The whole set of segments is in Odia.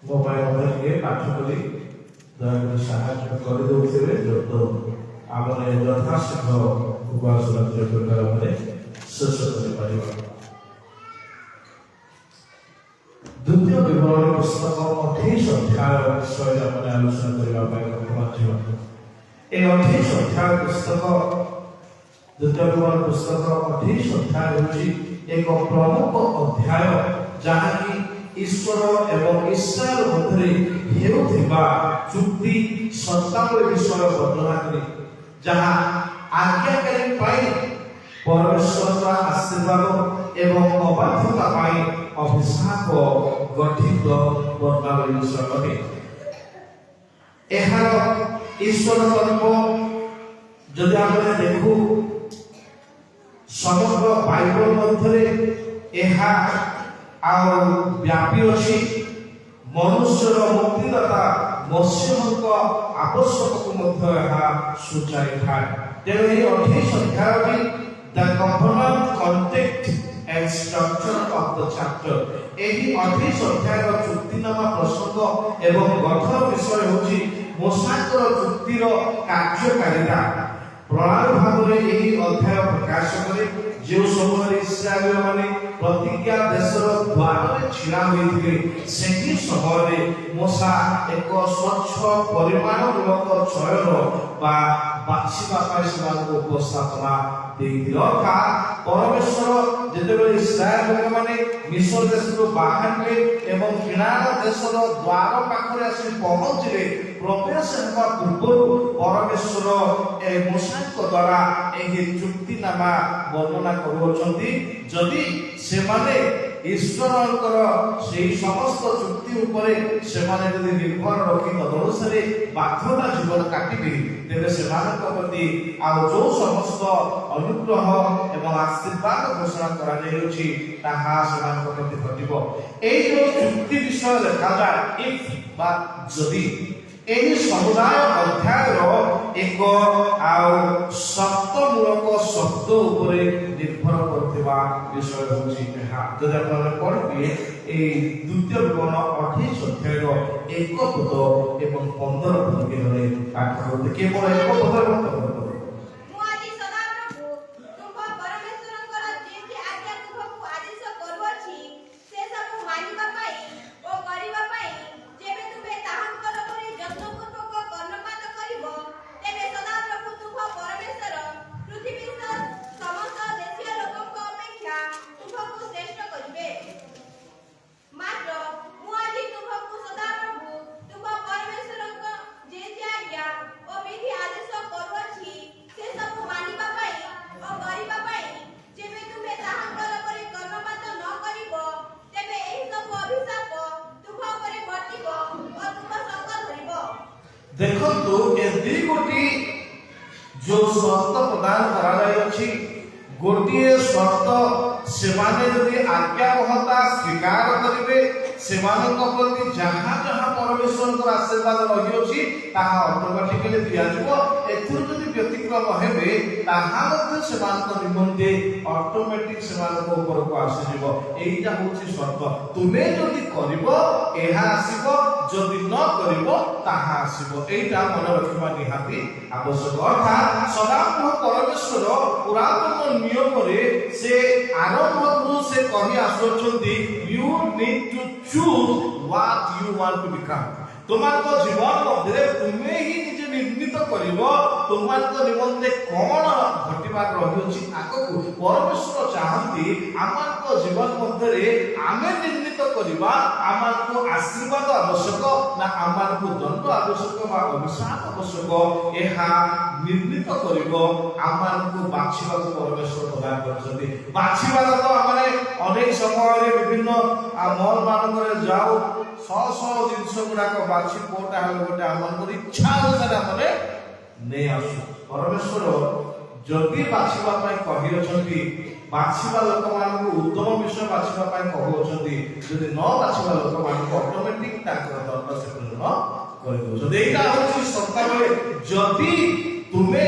ମୋବାଇଲ ଧରିକି ପାଠ କରି ଦୟାକରି ସାହାଯ୍ୟ କରିଦେଉଥିବେ ଯତ ଆମର ଯଥାଶୀଘ୍ର ଉପାସନା ପ୍ରକାରରେ ଶେଷ କରିପାରିବା। ଦ୍ୱିତୀୟ ବିବରଣୀ ପୁସ୍ତକ 28 ଅଧ୍ୟାୟ ବିଷୟରେ ଆମେ ଆଲୋଚନା କରିବା ପାଇଁ ମଧ୍ୟ এই 28 অধ্যায় পুস্তক দ্বিতীয় বিবরণ পুস্তক 28 অধ্যায় হচ্ছে এক প্রমুখ অধ্যায় যাহাকি ঈশ্বর এবং ইসরায়েল মধ্যে হেউথিবা চুক্তি সত্তাবলী বিষয় বর্ণনা করে যাহা আজ্ঞাকারী পাই পরমেশ্বরর আশীর্বাদ এবং অবাধ্যতা পাই অভিশাপ গঠিত বর্ণাবলী বিষয় অটে। এହାର ଈଶ୍ୱର ତତ୍ଵ ଯଦି ଆମେ ଦେଖୁ ସମଗ୍ର ବାଇବଲ ମଧ୍ୟରେ ଏହା ଆଉ ବ୍ୟାପୀ ଅଛି। ମନୁଷ୍ୟର ମୁକ୍ତିଦାତା ମସିହଙ୍କ ଆବଶ୍ୟକକୁ ମଧ୍ୟ ଏହା ସୂଚାଇଥାଏ। ତେଣୁ ଏହି 28 ଅଧ୍ୟାୟଟି ଦ କଭେନାଣ୍ଟ contact and structure of the chapter ଏହି 28 ଅଧ୍ୟାୟର ଚୁକ୍ତିନାମା ପ୍ରସଙ୍ଗ ଏବଂ ଗଠନ ବିଷୟ ହେଉଛି ମୋସାଙ୍କର ଚୁକ୍ତିର କାର୍ଯ୍ୟକାରିତା ପ୍ରଣାଳୀ ଭାବରେ ଏହି ଅଧ୍ୟାୟ ପ୍ରକାଶ କରେ। ଯେଉଁ ସମୟରେ ଇସ୍ରାଏଲମାନେ ପ୍ରତିଜ୍ଞା ଦେଶର ଦ୍ୱାରରେ ଛିଡ଼ା ହୋଇଥିଲେ ସେହି ସମୟରେ ମୋସା ଏକ ସ୍ୱଚ୍ଛ ପରିମାଣମୂଳକ ଚୟନ ବା ବାଛିବା ପାଇଁ ସେମାନଙ୍କୁ ଉପସ୍ଥାପନା ଦେଇଥିଲେ। ଅର୍ଥାତ୍ ପରମେଶ୍ୱର ଯେତେବେଳେ ଇସ୍ରାଏଲ ଲୋକମାନେ ମିଶ୍ର ଦେଶରୁ ବାହାରିଲେ ଏବଂ କିଣାନ ଦେଶର ଦ୍ୱାର ପାଖରେ ଆସି ପହଞ୍ଚିଲେ ପ୍ରବେଶ ହେବା ପୂର୍ବରୁ ପରମେଶ୍ୱର ମୋସାଙ୍କ ଦ୍ୱାରା ଏହି ଚୁକ୍ତିନାମା ବର୍ଣ୍ଣନା କରୁଅଛନ୍ତି। ଯଦି ସେମାନେ ଈଶ୍ୱରଙ୍କର ସେହି ସମସ୍ତ ଚୁକ୍ତି ଉପରେ ସେମାନେ ଯଦି ନିର୍ଭର ରଖି ତଦନୁସାରେ ବାଧ୍ୟତା ଜୀବନ କାଟିବେ ତେବେ ସେମାନଙ୍କ ପ୍ରତି ଆଉ ଯେଉଁ ସମସ୍ତ ଅନୁଗ୍ରହ ଏବଂ ଆଶୀର୍ବାଦ ଘୋଷଣା କରାଯାଇଅଛି ତାହା ସେମାନଙ୍କ ପ୍ରତି ଘଟିବ। ଏହି ଯେଉଁ ଚୁକ୍ତି ବିଷୟ ଲେଖାଯାଏ ଇଫ୍ ବା ଯଦି ଏହି ସମୁଦାୟ ଅଧ୍ୟାୟର ଏକ ଆଉ ସପ୍ତମୂଳକ ଶବ୍ଦ ଉପରେ ନିର୍ଭର କରୁଥିବା ବିଷୟ ହେଉଛି ଏହା। ଯଦି ଆପଣ ପଢ଼ିବେ ଏହି ଦ୍ୱିତୀୟ ବିବରଣ 28 ଅଧ୍ୟାୟର 1 ପଦ ଏବଂ 15 ପଦ କେବଳ ପାଠ କରନ୍ତୁ। କେବଳ 1 ପଦ ଏବଂ 15 ପଦ। ଦେଖନ୍ତୁ ଏ ଦୁଇ ଗୋଟି ଯୋଉ ସର୍ତ୍ତ ପ୍ରଦାନ କରାଯାଇଅଛି ଗୋଟିଏ ସର୍ତ୍ତ ସେମାନେ ଯଦି ଆଜ୍ଞାବହତା ସ୍ୱୀକାର କରିବେ ସେମାନଙ୍କ ପ୍ରତି ଯାହା ଯାହା ପରମେଶ୍ୱରଙ୍କର ଆଶୀର୍ବାଦ ରହିଅଛି ତାହା ଅଟୋମେଟିକାଲି ଦିଆଯିବ। ଏଥିରୁ ଯଦି ବ୍ୟତିକ୍ରମ ହେବେ ତାହା ମଧ୍ୟ ସେମାନଙ୍କ ନିମନ୍ତେ ଅଟୋମେଟିକ ସେମାନଙ୍କ ଉପରକୁ ଆସିଯିବ। ଏଇଟା ହେଉଛି ସର୍ତ୍ତ। ତୁମେ ଯଦି କରିବ ଏହା ଆସିବ, ଯଦି ନ କରିବ ତାହା ଆସିବ। এইটা মনে রাখিবা নিহাতি আবশ্যক। অর্থাৎ সদাপ্রভু পরমেশ্বর পুরাতন নিয়মরে সে আরম্ভରୁ সে কহি আসুଛନ୍ତି you need to choose what you want to become। তোমার জীবন মধ্যে তুমি হি নিজে নির্মিত করিব তোমার নিমন্তে কোন ঘটিবার রহিছি আগকু। পরমেশ্বর চাহান্তি আমার জীবন মধ্যে আমি নির্মিত করিবা আমারকু আশীর্বাদ আবশ্যক না আমারকু দণ্ড আবশ্যক বা অভিশাপ আবশ্যক এহা নির্মিত করিব আমারকু বাছিবাকু পরমেশ্বর প্রদান করছেন। বাছিবা তো আমরা অনেক সময় বিভিন্ন মল মানকরে যাও শহ শহ জিনিস গুড়াক বাছি কোটা হলে গোটে আমার ইচ্ছা অনুসারে আমরা নেই আসু। পরমেশ্বর যদি বাছিবা পাই কহিଅଛନ୍ତି বাছিবা ଲୋକମାନଙ୍କୁ ଉତ୍ତମ ବିଷୟ ବାଛିବା ପାଇଁ କହୁଅଛନ୍ତି, ଯଦି ନ ବାଛିବା ଲୋକମାନଙ୍କୁ ଅଟୋମେଟିକ ତାଙ୍କର ଦଣ୍ଡ ସେ ପୂରଣ କରିଦେଉଛନ୍ତି। ଏଇଟା ହେଉଛି ସତ୍ତାବେଳେ ଯଦି ତୁମେ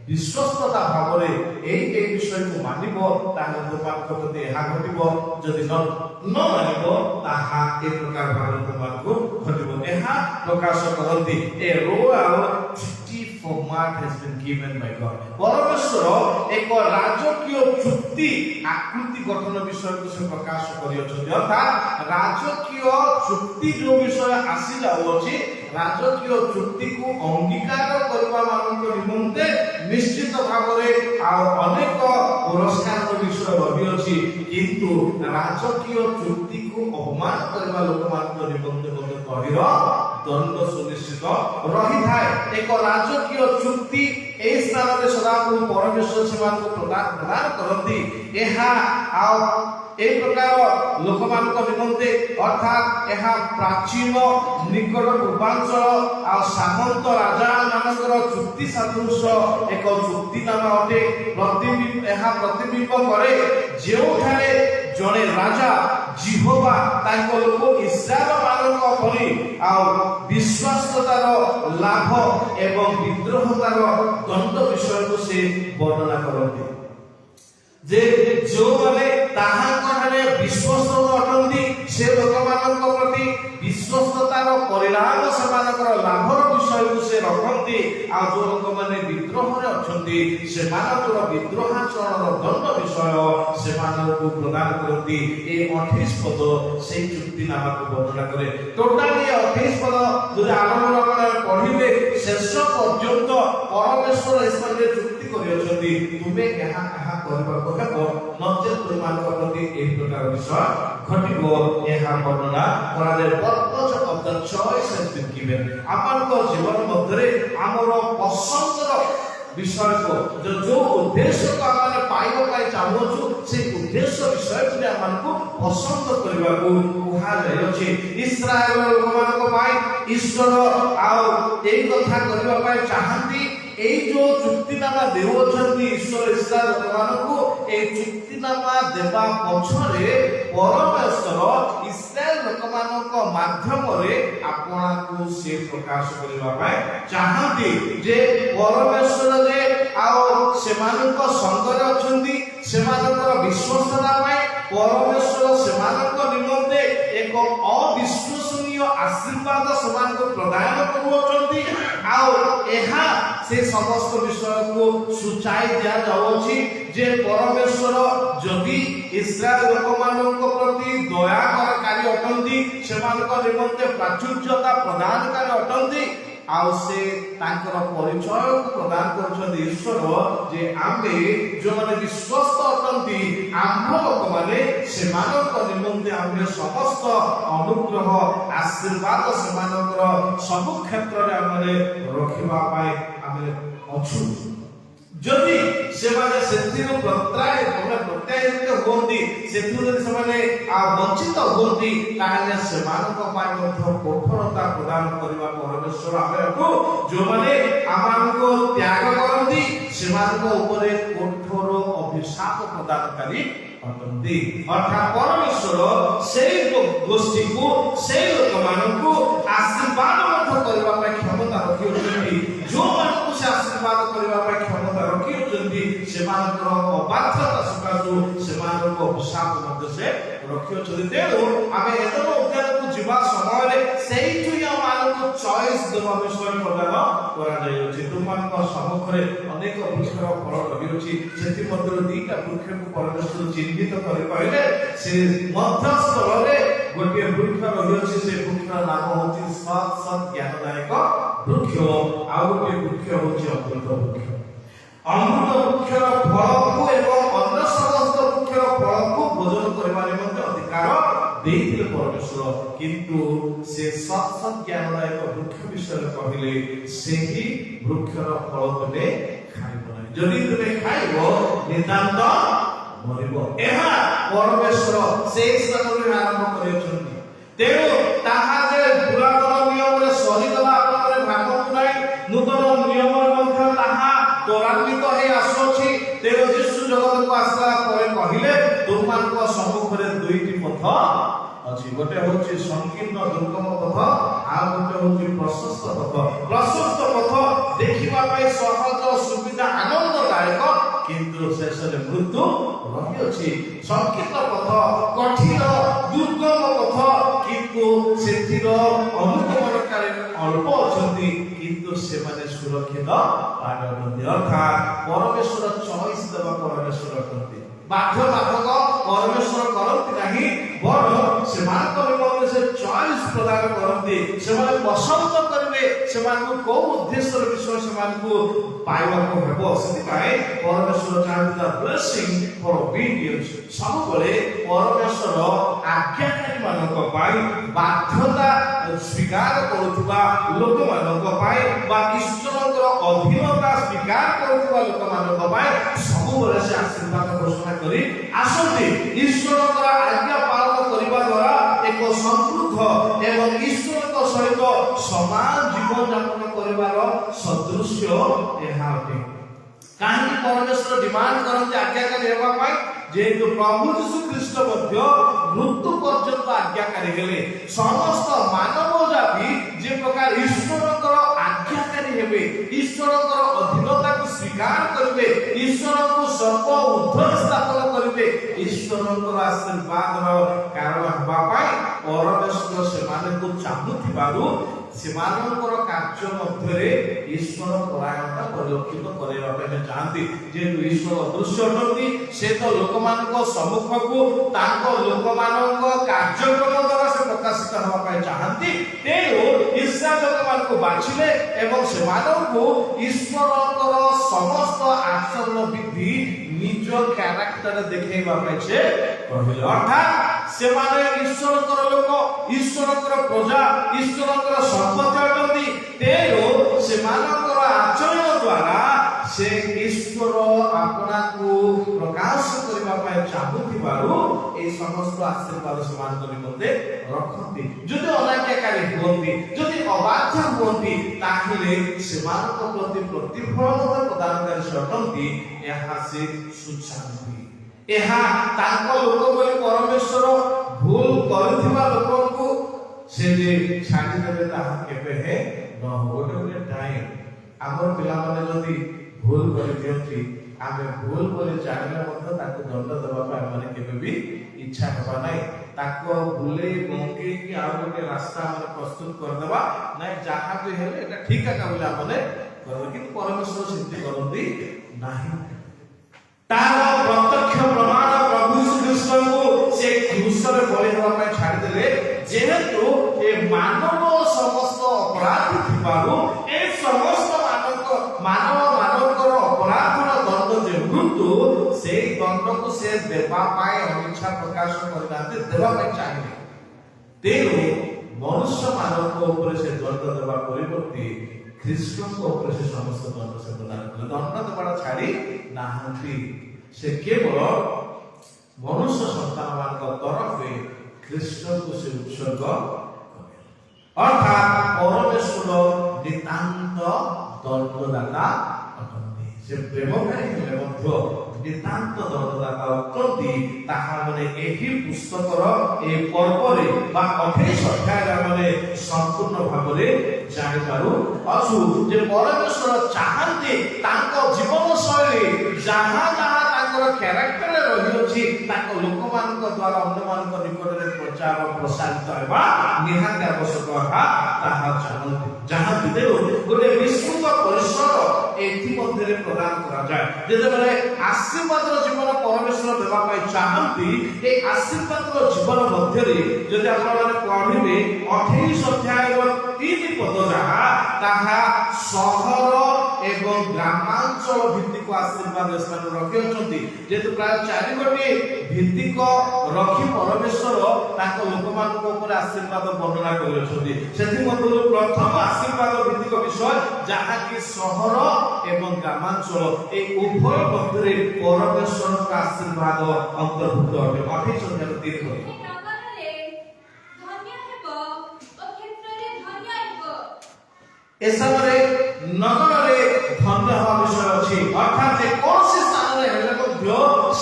विश्वस्तता भाव में विषय को मानिब ताहले तुमको प्रति ଏହା घटिब जदि न मानिब ताहा ए प्रकार भाव तुमको घटिब ଏହା प्रकाश करती ए royal treaty format has been given by God परमेश्वर एक राजकीय चुक्ति आकृति गठन विषय को से प्रकाश करियछथि अर्थात राजकीय चुक्ति जो विषय आसी जाउछि राजकीय चुक्ति को अंगीकार करबा मानक निमंते निश्चित भाव में अनेक पुरस्कार विषय रही अछि किंतु राजकीय चुक्ति को अपमान करबा लोक मानक निमंते मते कहिर दंड सुनिश्चित रही थाए एक राजकीय चुक्ति ए स्थान रे सदाप्रभु परमेश्वर सेवा को प्रदान करती एहा ए प्रकार लोक मानक निमंते अर्थात एहा प्राचीन निकट पूर्वांचल आ सामंत राजा मानकर चुक्ति सदृश एक चुक्तिनामा अटे प्रतिबिंब करे जेउठारे जने राजा जिहोवा ताको लोक इस्राएल मानक परि आ विश्वासतार लाभ एवं विद्रोहतार दंड विषय को से वर्णना करते जे जो माने ताहांकरे विश्वस्त अटंती से लोकमानक प्रति विश्वस्ततार परिणाम सेमानकर लाभर विषय को से रखंती आ जो लोक माने विद्रोह रे अछंती सेमानकर विद्रोहाचरणर दंड विषय सेमानक प्रदान करती ए 28 पद से चुक्ति नामा को वर्णना करे टोटली 28 पद जो आरंभ करे पढिबे शेष पर्यंत परमेश्वर इसमें चुक्ति करि अछंती तुमे एहा करबा को नचे तुमମାନଙ୍କ प्रति एक प्रकार विषय घटिबो एहा वर्णना कराले purpose of the choice has been given आपनको जीवन मध्यरे हमर पसंदर विषय को जो उद्देश्य को हमने पाइबो पाई चाहू से उद्देश्य विषय को हमनको पसंद करबा को कहा जाय अछि इस्राएल लोकମାନଙ୍କ पाई ईश्वर आ एई कथा करबा पाई चाहंती ए जो चुक्तिनामा देवछंती ईश्वर इस्राएल लोकମାନଙ୍କୁ ए चुक्तिनामा देबा पछरे परमेश्वर इस्राएल लोकମାନଙ୍କ माध्यमरे आपणाकू से प्रकाश करबा पाई चाहंती जे परमेश्वर जे आउ सेमानक संगरे अछंती सेमानकर विश्वासता पाई परमेश्वर सेमानक निमंते एक अविश्वसनीय आशीर्वाद सेमानक प्रदान करूछंती आउ एहा से समस्त विषय को सूचाई दिया जाउछि जे परमेश्वर जदि इस्राएल लोकमानक प्रति दया करकारी अटंती सेमानक निमंते प्राचुर्यता प्रदानकारी अटंती आउ से तांकर परिचय को प्रदान करछथि ईश्वर जे आमे जो माने विश्वस्त अटंती आम्भ लोक माने सेमानक निमंते आमे समस्त अनुग्रह आशीर्वाद सेमानकर सब क्षेत्र रे आमे रखिबा पाए आमे अछु जदि सेमाने सेतिर प्रत्यायित होती सेतिर सेमाने वंचित होती ताहले सेमानक पाए मध्य कठोरता प्रदान करबा परमेश्वर आमेको जो माने आमानको त्याग करंती सेमानक ऊपर कठोर अभिशाप प्रदानकारी अटंती अर्थात परमेश्वर सेई गोष्ठी को सेई लोकमाननको आशीर्वाद मध्य करबा पाए क्षमता रखियोछंती जो माननको से आशीर्वाद करबा पाए क्षमता रखियोछंती सेमानकर अबाध्यता सकाशु सेमानकर अभिशाप मध्य से रखियोछंती तेणु आमे एतनो उद्यान को जीवा समय रे सेइठु या मानको चॉइस देबा विषय प्रदान करा जायछि तुमମାନଙ୍କ सम्मुखरे अनेक वृक्षर फल रहियोछि सेति मध्यरे दीटा वृक्ष को परमेश्वर चिन्हित करि कहले से मध्यस्थल रे गोटे वृक्ष रहियोछि से वृक्षर नाम होछि सत ज्ञानदायक वृक्ष आ गोटे वृक्ष होछि अमृत वृक्ष अमृत वृक्षर फल को एवं अन्य समस्त वृक्षर फल को भोजन करबा निमंते अधिकार देइथिले परमेश्वर किंतु से सत ज्ञानदायक वृक्ष विषय कहिले सेही वृक्षर फल तुमे खाइबो नै जदि तुमे खाइबो नितांत मरिबो एहा परमेश्वर से स्थानरे आरंभ करियछन्ती तेणु ताहा जे पुरातन नियम रे सही दला आपरे भागत नै नूतन नियम मध्य ताहा त्वरान्वित हे आसोछि तेणु यीशु जगत को आसला परे कहिले तुमମାନଙ୍କ सम्मुखरे दुईटी पथ अछि गोटे होछि संकीर्ण दुर्गम पथ ଆଉ ଗୋଟେ ହେଉଛି ପ୍ରଶସ୍ତ ପଥ। ପ୍ରଶସ୍ତ ପଥ ଦେଖିବା ପାଇଁ ସହଜ, ସୁବିଧା, ଆନନ୍ଦଦାୟକ, କିନ୍ତୁ ଶେଷରେ ମୃତ୍ୟୁ ରହିଅଛି। ସଂକୀର୍ଣ୍ଣ ପଥ, କଠିନ ଦୁର୍ଗମ ପଥ, କିନ୍ତୁ ସେଥିର ଅନୁଗମନକାରୀ ଅଳ୍ପ ଅଛନ୍ତି, କିନ୍ତୁ ସେମାନେ ସୁରକ୍ଷିତ ପାରନ୍ତି। ଅର୍ଥାତ୍ ପରମେଶ୍ୱର ଚଏସ୍ ଦେବା ପରମେଶ୍ୱର ଅଟନ୍ତି। ବାଧ୍ୟ ବାଧକ ପରମେଶ୍ୱର କରନ୍ତି ନାହିଁ, ବରଂ ସେମାନଙ୍କ ନିମନ୍ତେ ସେ ଚଏସ୍ ପ୍ରଦାନ କରନ୍ତି। ସେମାନେ ପସନ୍ଦ କରିବେ ସେମାନଙ୍କୁ କୋଉ ଉଦ୍ଦେଶ୍ୟର ବିଷୟ ସେମାନଙ୍କୁ ପାଇବାକୁ ହେବ। ସେଥିପାଇଁ ପରମେଶ୍ୱର ଚାହାନ୍ତି ଦ ବ୍ଲେସିଂ ଫର ଓବିଡିଏନ୍ସ। ସବୁବେଳେ ପରମେଶ୍ୱର ଆଜ୍ଞାକାରୀ ମାନଙ୍କ ପାଇଁ, ବାଧ୍ୟତା ସ୍ୱୀକାର କରୁଥିବା ଲୋକମାନଙ୍କ ପାଇଁ ବା ଈଶ୍ୱରଙ୍କର ଅଧୀନତା ସ୍ୱୀକାର କରୁଥିବା ଲୋକମାନଙ୍କ ପାଇଁ ସବୁବେଳେ ସେ ଆଶୀର୍ବାଦ ଘୋଷଣା କରି ଆସନ୍ତି। ଈଶ୍ୱରଙ୍କର ଆଜ୍ଞା ପାଳନ କରିବା ଦ୍ୱାରା ଏକ ସମୃଦ୍ଧ ଏବଂ ଈଶ୍ୱରଙ୍କ ସହିତ ସମାନ ଜୀବନ ଯାପନ କରିବାର ସଦୃଶ୍ୟ ଏହା ଅଟେ। କାହିଁକି ପରମେଶ୍ୱର ଡିମାଣ୍ଡ କରନ୍ତି ଆଜ୍ଞାକାରୀ ହେବା ପାଇଁ? ଯେହେତୁ ପ୍ରଭୁ ଯୀଶୁ ଖ୍ରୀଷ୍ଟ ମଧ୍ୟ ମୃତ୍ୟୁ ପର୍ଯ୍ୟନ୍ତ ଆଜ୍ଞାକାରୀ ହେଲେ। ସମସ୍ତ ମାନବ ଜାତି ଯେ ପ୍ରକାର ଈଶ୍ୱରଙ୍କର ଆଜ୍ଞାକାରୀ ହେବେ, ଈଶ୍ୱରଙ୍କର ଅଧୀନତାକୁ ସ୍ୱୀକାର କରିବେ, ଈଶ୍ୱରଙ୍କୁ ସର୍ବ ଉର୍ଦ୍ଧ୍ୱରେ ସ୍ଥାପନ କରିବେ, ଈଶ୍ୱରଙ୍କର ଆଶୀର୍ବାଦର କାରଣ ହେବା ପାଇଁ ପରମେଶ୍ୱର ସେମାନଙ୍କୁ ଚାହୁଁଥିବାରୁ ସେମାନଙ୍କର କାର୍ଯ୍ୟ ମଧ୍ୟରେ ଈଶ୍ୱର ପରାୟଣତା ପରିଲକ୍ଷିତ କରାଇବା ପାଇଁ ଚାହାନ୍ତି। ଯେହେତୁ ଈଶ୍ୱର ଅଦୃଶ୍ୟ ଅଟନ୍ତି, ସେ ତ ଲୋକମାନଙ୍କ ସମ୍ମୁଖକୁ ତାଙ୍କ ଲୋକମାନଙ୍କ କାର୍ଯ୍ୟକ୍ରମ ଦ୍ୱାରା ସେ ପ୍ରକାଶିତ ହେବା ପାଇଁ ଚାହାନ୍ତି। ତେଣୁ ଇସ୍ରାଏଲ ଲୋକମାନଙ୍କୁ ବାଛିଲେ ଏବଂ ସେମାନଙ୍କୁ ଈଶ୍ୱରଙ୍କର ସମସ୍ତ ଆଚରଣ ବିଧି ନିଜ କ୍ୟାରେକ୍ଟର ଦେଖେଇବା ପାଇଁ ସେ କହିଲେ। ଅର୍ଥାତ୍ ସେମାନେ ଈଶ୍ୱରଙ୍କର ଲୋକ, ଈଶ୍ୱରଙ୍କର ପ୍ରଜା, ଈଶ୍ୱରଙ୍କର ସମ୍ପତ୍ତି ଅଟନ୍ତି। ତେଣୁ ସେମାନଙ୍କର ଆଚରଣ ଦ୍ୱାରା ସେ ଈଶ୍ୱର ଆପଣାକୁ ପ୍ରକାଶ କରିବା ପାଇଁ ଚାହୁଁଥିବାରୁ এই ସମସ୍ତ ଆଶୀର୍ବାଦ ସେମାନଙ୍କ ନିମନ୍ତେ ରଖନ୍ତି। ଯଦି ଅନାଜ୍ଞାକାରୀ ହୁଅନ୍ତି, ଯଦି ଅବାଧ୍ୟ ହୁଅନ୍ତି, ତାହେଲେ ସେମାନଙ୍କ ପ୍ରତି ପ୍ରତିଫଳ ପ୍ରଦାନକାରୀ ସେ ଅଟନ୍ତି। ଏହା ସେ ସୂଚାନ୍ତି। ଏହା ତାଙ୍କ ଲୋକ ବୋଲି ପରମେଶ୍ୱର ଭୁଲ କରିଥିବା ଲୋକଙ୍କୁ ସେ ଯେ ଛାଡ଼ିଦେବେ ତାହା କେବେ ନ ହବ। ଗୋଟେ ଟାଇମ୍ ଆମର ପିଲାମାନେ ଯଦି ଭୁଲ କରିଦିଅନ୍ତି, ଆମେ ଭୁଲ ବୋଲି ଜାଣିଲେ ମଧ୍ୟ ତାକୁ ଦଣ୍ଡ ଦେବା ପାଇଁ ଆମେ କେବେ ବି ଇଚ୍ଛା ହେବା ନାହିଁ। ତାକୁ ବୁଲେଇ ବଙ୍କେଇକି ଆଉ ଗୋଟେ ରାସ୍ତା ଆମେ ପ୍ରସ୍ତୁତ କରିଦେବା ନାଇଁ, ଯାହା ବି ହେଲେ ଏଟା ଠିକ ଏକା ବୋଲି ଆମେ କରିବେ। କିନ୍ତୁ ପରମେଶ୍ୱର ସେମିତି କରନ୍ତି ନାହିଁ। ତାର ପ୍ରତ୍ୟକ୍ଷ ପ୍ରମାଣ ପ୍ରଭୁ ଶ୍ରୀକୃଷ୍ଣଙ୍କୁ ସେ କ୍ରୁଶରେ ବଳି ଦେବା ପାଇଁ ଛାଡ଼ିଦେଲେ। ଯେହେତୁ ଏ ମାନବ ସମସ୍ତ ଅପରାଧୀ ଥିବାରୁ ଏ ସମସ୍ତ ମାନବ ମାନଙ୍କର ଅପରାଧର ଦଣ୍ଡ ଯେ ମୃତ୍ୟୁ, ସେଇ ଦଣ୍ଡକୁ ସେ ଦେବା ପାଇଁ ଅନିଚ୍ଛା ପ୍ରକାଶ କରିନାହାନ୍ତି, ଦେବା ପାଇଁ ଚାହିଁଲେ। ତେଣୁ ମନୁଷ୍ୟ ମାନଙ୍କ ଉପରେ ସେ ଦଣ୍ଡ ଦେବା ପରିବର୍ତ୍ତେ ଖ୍ରୀଷ୍ଟଙ୍କ ଉପରେ ସେ ସମସ୍ତ ଦଣ୍ଡ ସେ ପ୍ରଦାନ କଲେ। ଦଣ୍ଡ ଦେବାଟା ଛାଡ଼ି ନାହାନ୍ତି। ସେ କେବଳ ମନୁଷ୍ୟ ସନ୍ତାନ ମାନଙ୍କ ତରଫରେ ଖ୍ରୀଷ୍ଟଙ୍କୁ ସେ ଉତ୍ସର୍ଗ କଲେ। ଅର୍ଥାତ୍ ପରମେଶ୍ୱର ନିତାନ୍ତ ଦଣ୍ଡଦାତା ଅଟନ୍ତି। ସେ ପ୍ରେମକାରୀ ହେଲେ ମଧ୍ୟ ନିତାନ୍ତ ଦଣ୍ଡଦାତା ଅଟନ୍ତି। ତାହା ମାନେ ଏହି ପୁସ୍ତକର ଏ ପର୍ବରେ ବା 28 ଅଧ୍ୟାୟରେ ଆମେ ସମ୍ପୂର୍ଣ୍ଣ ଭାବରେ ଜାଣିପାରୁ ଅଛୁ ଯେ ପରମେଶ୍ୱର ଚାହାନ୍ତି ତାଙ୍କ ଜୀବନ ଶୈଳୀ ଯାହା ଯାହା ତାଙ୍କର କ୍ୟାରେକ୍ଟରରେ ରହିଅଛି ତାଙ୍କ ଲୋକମାନଙ୍କ ଦ୍ୱାରା ଅନ୍ୟମାନଙ୍କ ନିକଟରେ ପ୍ରଚାର ପ୍ରସାରିତ ହେବା ନିହାତି ଆବଶ୍ୟକ ତାହା ଚାହାନ୍ତି। ଯାହା ଭିତରୁ ଗୋଟେ ବିସ୍ତୃତ ପରିସର ଏଥି ମଧ୍ୟରେ ପ୍ରଦାନ କରାଯାଏ। ଯେତେବେଳେ ଆଶୀର୍ବାଦର ଜୀବନ ପରମେଶ୍ୱର ଦେବା ପାଇଁ ଚାହାନ୍ତି, ଏ ଆଶୀର୍ବାଦର ଜୀବନ ମଧ୍ୟରେ ଯଦି ଆପଣମାନେ ପଢ଼ିବେ 28 ଅଧ୍ୟାୟର 3 ପଦ ଯାହା ତାହା ସହର ଏବଂ ଗ୍ରାମାଞ୍ଚଳ ଭିତ୍ତିକ ଆଶୀର୍ବାଦ ସ୍ଥାନ ରଖିଅଛନ୍ତି। ଯେହେତୁ ପ୍ରାୟ 4 ଗୋଟି ଭିତ୍ତିକ ରଖି ପରମେଶ୍ୱର ତାଙ୍କ ଲୋକମାନଙ୍କ ଉପରେ ଆଶୀର୍ବାଦ ବର୍ଣ୍ଣନା କରିଅଛନ୍ତି। ସେଥିମଧ୍ୟରୁ ପ୍ରଥମ ଆଶୀର୍ବାଦ ଭିତ୍ତିକ ବିଷୟ ଯାହାକି ସହର ଏବଂ ଗ୍ରାମାଞ୍ଚଳ, এই ଉଭୟ ମଧ୍ୟରେ ପରମେଶ୍ୱରଙ୍କ ଆଶୀର୍ବାଦ ଅନ୍ତର୍ଭୁକ୍ତ ଅଟେ। 28 ଅଧ୍ୟାୟ 3 ପଦ। ଏ ସମୟରେ ନଗରରେ ଧନ୍ୟ ହେବା ବିଷୟ ଅଛି। ଅର୍ଥାତ୍ ଯେକୌଣସି ସ୍ଥାନରେ ହେଲେ ମଧ୍ୟ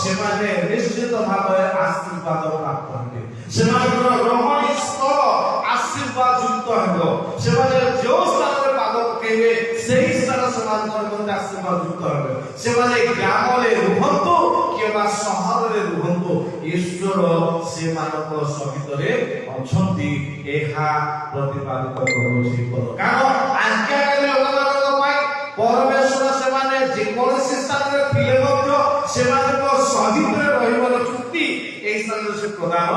ସେମାନେ ନିଶ୍ଚିତ ଭାବରେ ଆଶୀର୍ବାଦ ପ୍ରାପ୍ତ ହେବେ। ସେମାନଙ୍କର ରହଣୀ ସ୍ଥଳ ଆଶୀର୍ବାଦ ଯୁକ୍ତ ହେବ ସେମାନେ ଯେଉଁ ସ୍ଥାନରେ ପାଦ ପକେଇବେ ସେହି ସ୍ଥାନ ସେମାନଙ୍କର ମধ্যେ ଆଶୀର୍ବାଦ ଯୁକ୍ତ ହେବେ ସେମାନେ ଗ୍ରାମରେ ରୁହନ୍ତୁ କିମ୍ବା ସହରରେ ରୁହନ୍ତୁ ଈଶ୍ୱର ସେମାନଙ୍କ ସହିତରେ ଅଛନ୍ତି ଏହା ପ୍ରତିପାଦିତ କରୁଛି କାରଣ ଆଜ୍ଞାକାରୀ ଲୋକମାନଙ୍କ ପାଇଁ ପରମେଶ୍ୱର ସେମାନେ ଯେକୌଣସି ସ୍ଥାନରେ ଥିଲେ ମଧ୍ୟ ସେମାନଙ୍କ ସହିତରେ ରହିବାର ଚୁକ୍ତି এই স্থানে সে প্রদান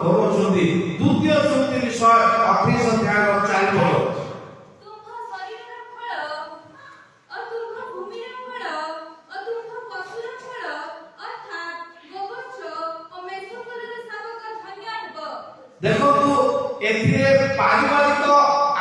করুଛନ୍ତି দ্বিতীয় চুক্তি বিষয় 28 অধ্যায়ର 4 পদ তুম্ভ শরীরର ফଳ ও তুম্ভ ভূমির ফଳ ও তুম্ভ পশুর ফଳ অর্থাৎ গোবর্ষ ও মেষফলের শাবক ধন্য ହେବ দেখন্তু এথিরে পারিবারিক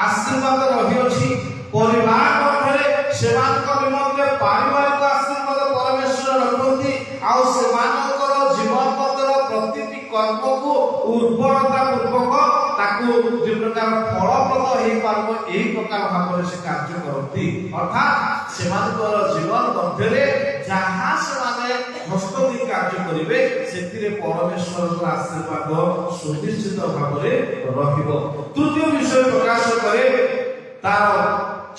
আশীর্বাদ রহিଅଛି পরিবার মধ্যে সেମାନଙ୍କ নিমন্তে পারিবারিক আশীর্বাদ পরমেশ্বর রখନ୍ତି ଆଉ ସେମାନଙ୍କର ଜୀବନ ପତ୍ର ପ୍ରତିଟି କର୍ମକୁ ଉର୍ବରତା ପୂର୍ବକ ତାକୁ ଯେ ପ୍ରକାର ଫଳପ୍ରଦ ହେଇପାରିବ ଏହି ପ୍ରକାର ଭାବରେ ସେ କାର୍ଯ୍ୟ କରନ୍ତି ଅର୍ଥାତ୍ ସେମାନଙ୍କର ଜୀବନ ମଧ୍ୟରେ ଯାହା ସେମାନେ ହସ୍ତଦି କାର୍ଯ୍ୟ କରିବେ ସେଥିରେ ପରମେଶ୍ୱରଙ୍କ ଆଶୀର୍ବାଦ ସୁନିଶ୍ଚିତ ଭାବରେ ରହିବ ତୃତୀୟ ବିଷୟ ପ୍ରକାଶ କରେ ତାର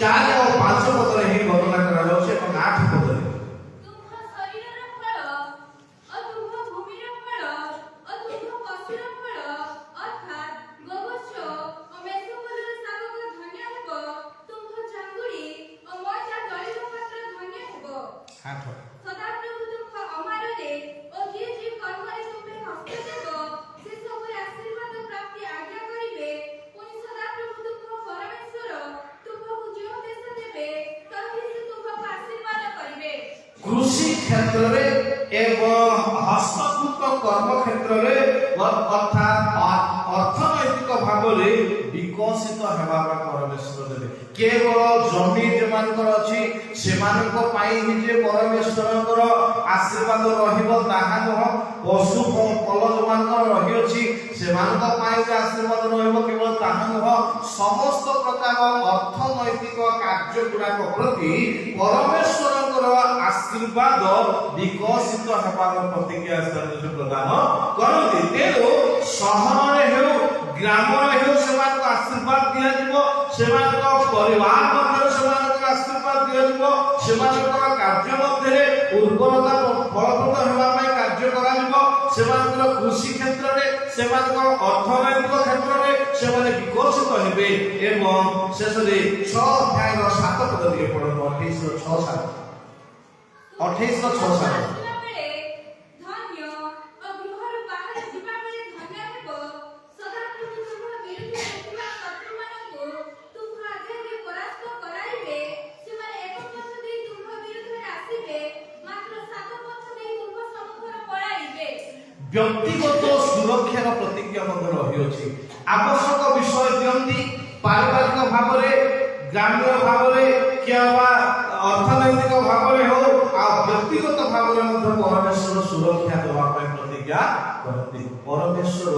4 ଓ 5 ପଦରେ ହିଁ ବର୍ଣ୍ଣନା କରାଯାଉଛି ଏବଂ 8 ପଦରେ তুম্ভ শরীরର ফଳ ও তুম্ভ ভূমির ফଳ ও তুম্ভ পশুর ফଳ অর্থাৎ গোবর্ষ ও মেষফলের শাবক ধন্য ହେବ তুম্ভ চাଙ୍ଗୁଡ଼ି ও মজা দଳିତ পাତ୍ର ধন্য ହେବ 8 ସଦାପ୍ରଭୁ ତୁମ୍ଭ ଅମାରରେ ଓ ଯିଏ ଯିଏ କର୍ମରେ ତୁମ୍ଭେ ହସ୍ତ ଦେବ ସେ ସବୁରେ ଆଶୀର୍ବାଦ ପ୍ରାପ୍ତି ଆଜ୍ଞା କରିବେ ପୁଣି ସଦାପ୍ରଭୁ ତୁମ୍ଭ ପରମେଶ୍ୱର ତୁମ୍ଭକୁ ଯେଉଁ ଦେଶ ଦେବେ ତହିଁ ସେ ତୁମ୍ଭକୁ ଆଶୀର୍ବାଦ କରିବେ কৃষি ক্ষেত্রে এবং হস্তকৃত কর্ম ক্ষেত্রে অর্থাৎ অর্থনৈতিক ভাবে বিকশিত হেবা পরমেশ্বর দেবে কেবল জমি যেমানଙ୍କର ଅଛି ସେମାନଙ୍କ ପାଇଁ ହିଁ ଯେ ପରମେଶ୍ୱରଙ୍କର ଆଶୀର୍ବାଦ ରହିବ ତାହା ନୁହଁ ପଶୁ ଫଳ ଯେମାନଙ୍କର ରହିଅଛି ସେମାନଙ୍କ ପାଇଁ ଯେ ଆଶୀର୍ବାଦ ରହିବ କେବଳ ତାହା ନୁହଁ ସମସ୍ତ ପ୍ରକାର ଅର୍ଥନୈତିକ କାର୍ଯ୍ୟ ଗୁଡ଼ାକ ପ୍ରତି ପରମେଶ୍ୱରଙ୍କର ଆଶୀର୍ବାଦ ବିକଶିତ ହେବାର ପ୍ରତିକ୍ରିୟା ସ୍ଥାନରେ ପ୍ରଦାନ କରନ୍ତି ତେଣୁ ସହରରେ ହେଉ ଗ୍ରାମରେ ହେଉ ସେମାନଙ୍କୁ ଆଶୀର୍ବାଦ ଦିଆଯିବ ସେମାନଙ୍କ ପରିବାର ମଧ୍ୟରେ ସେମାନଙ୍କୁ ଆଶୀର୍ବାଦ ଦିଆଯିବ ସେମାନଙ୍କର କାର୍ଯ୍ୟ ମଧ୍ୟରେ ଉର୍ବରତା ଫଳପ୍ରଦ ହେବା ପାଇଁ କାର୍ଯ୍ୟ କରାଯିବ ସେମାନଙ୍କର କୃଷି କ୍ଷେତ୍ରରେ ସେମାନଙ୍କର ଅର୍ଥନୈତିକ କ୍ଷେତ୍ରରେ ସେମାନେ ବିକଶିତ ହେବେ ଏବଂ ଶେଷରେ 6 ଅଧ୍ୟାୟର 7 ପଦ ଟିକେ ପଢ଼ନ୍ତୁ 28 ର 6 7 28 ର 6 7 ଆସିଲା ବେଳେ ଧନ୍ୟ ଓ ଗୃହରୁ ବାହାରେ ଯିବା ବେଳେ ଧନ୍ୟ ହେବ ସଦାପ୍ରଭୁ ତୁମ୍ଭ ବିରୁଦ୍ଧରେ ଥିବା ଶତ୍ରୁମାନଙ୍କୁ ତୁମ୍ଭ ଆଗରେ ପରାସ୍ତ କରାଇବେ ସେମାନେ ଏକ ପଥ ଦେଇ ତୁମ୍ଭ ବିରୁଦ୍ଧରେ ଆସିବେ ମାତ୍ର 7 ପଥ ଦେଇ ତୁମ୍ଭ ସମ୍ମୁଖରେ ପଳାଇବେ ବ୍ୟକ୍ତିଗତ ସୁରକ୍ଷାର ପ୍ରତିଜ୍ଞା ମଧ୍ୟ ରହିଅଛି ଆବଶ୍ୟକ ବିଷୟ ଦିଅନ୍ତି ପାରିବାରିକ ଭାବରେ ଗ୍ରାମୀୟ ଭାବରେ କିମ୍ବା ଅର୍ଥନୈତିକ ଭାବରେ ହେଉ ଆଉ ବ୍ୟକ୍ତିଗତ ଭାବରେ ମଧ୍ୟ ପରମେଶ୍ୱର ସୁରକ୍ଷା ଦେବା ପାଇଁ ପ୍ରତିଜ୍ଞା କରନ୍ତି ପରମେଶ୍ୱର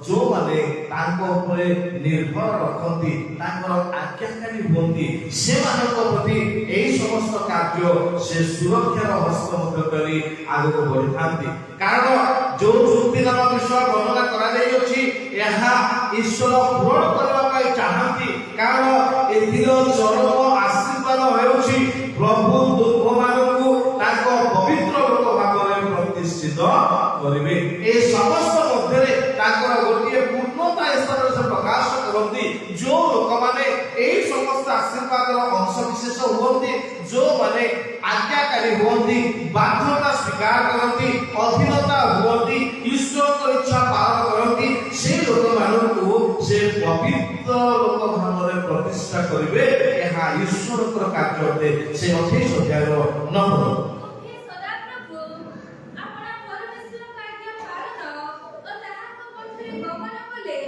ଯେଉଁମାନେ ତାଙ୍କ ଉପରେ ନିର୍ଭର ରଖନ୍ତି ତାଙ୍କର ଆଜ୍ଞାକାରୀ ହୁଅନ୍ତି ସେମାନଙ୍କ ପ୍ରତି ଏହି ସମସ୍ତ କାର୍ଯ୍ୟ ସେ ସୁରକ୍ଷାର ହସ୍ତ ମଧ୍ୟ କରି ଆଗକୁ ବଢ଼ିଥାନ୍ତି କାରଣ ଯେଉଁ ଚୁକ୍ତିନାମା ବିଷୟ ବର୍ଣ୍ଣନା କରାଯାଇଅଛି ଏହା ଈଶ୍ୱର ପୂରଣ କରିବା ପାଇଁ ଚାହାନ୍ତି କାରଣ ଏଥିର ଚରମ ଆଶୀର୍ବାଦ ହେଉଛି ପ୍ରଭୁ ଦୁର୍ଗମାନଙ୍କୁ ତାଙ୍କ ପବିତ୍ର ଲୋକ ଭାବରେ ପ୍ରତିଷ୍ଠିତ କରିବେ এই ସମସ୍ତ ମଧ୍ୟରେ ତାଙ୍କର ଗୋଟିଏ ପୂର୍ଣ୍ଣତା ସ୍ଥାନରେ ସେ ପ୍ରକାଶ କରନ୍ତି ଯେଉଁ ଲୋକମାନେ এই ସମସ୍ତ ଆଶୀର୍ବାଦର ଅଂଶ ବିଶେଷ ହୁଅନ୍ତି ଯେଉଁମାନେ ଆଜ୍ଞାକାରୀ ହୁଅନ୍ତି ବାଧ୍ୟତା ସ୍ୱୀକାର କରନ୍ତି ଅଧୀନତା ହୁଅନ୍ତି ଈଶ୍ୱରଙ୍କ ଇଚ୍ଛା ପାଳନ କରନ୍ତି সেই ଲୋକମାନଙ୍କୁ ସେ ପବିତ୍ର ଲୋକ ଭାବରେ ପ୍ରତିଷ୍ଠା କରିବେ ଏହା ଈଶ୍ୱରଙ୍କର କାର୍ଯ୍ୟ ଅଟେ ସେ 28 ଅଧ୍ୟାୟର 9 ପଦ ତୁମ୍ଭେ ସଦାପ୍ରଭୁ ଆପଣା ପରମେଶ୍ୱରଙ୍କ ଆଜ୍ଞା ପାଳନ ଓ ତାହାଙ୍କ ପଥରେ ଗମନ କଲେ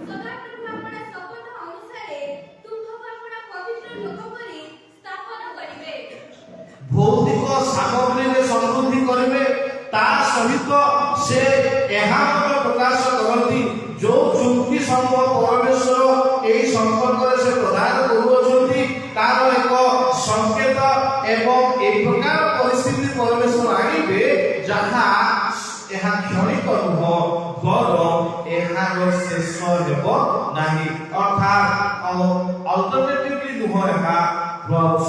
ସଦାପ୍ରଭୁ ଆପଣା ଶପଥ ଅନୁସାରେ ତୁମ୍ଭକୁ ଆପଣା ପବିତ୍ର ଲୋକ କରି ସ୍ଥାପନ କରିବେ ଭୌତିକ ସାମଗ୍ରୀରେ ସମୃଦ୍ଧି କରିବେ ତା ସହିତ ସେ ଏହା ମଧ୍ୟ ପ୍ରକାଶ କରନ୍ତି ଯେଉଁ ଚୁକ୍ତି ସମୂହ ପରମେଶ୍ୱର ଏହି ସମ୍ପର୍କରେ ସେ ପ୍ରଦାନ କରୁଅଛନ୍ତି ତାର ଏକ ସଂକେତ ଏବଂ ଏହି ପ୍ରକାର ପରିସ୍ଥିତି ପରମେଶ୍ୱର ଆଣିବେ ଯାହା ଏହା କ୍ଷଣିକ ନୁହଁ ବରଂ ଏହାର ଶେଷ ହେବ ନାହିଁ ଅର୍ଥାତ୍ ଏହା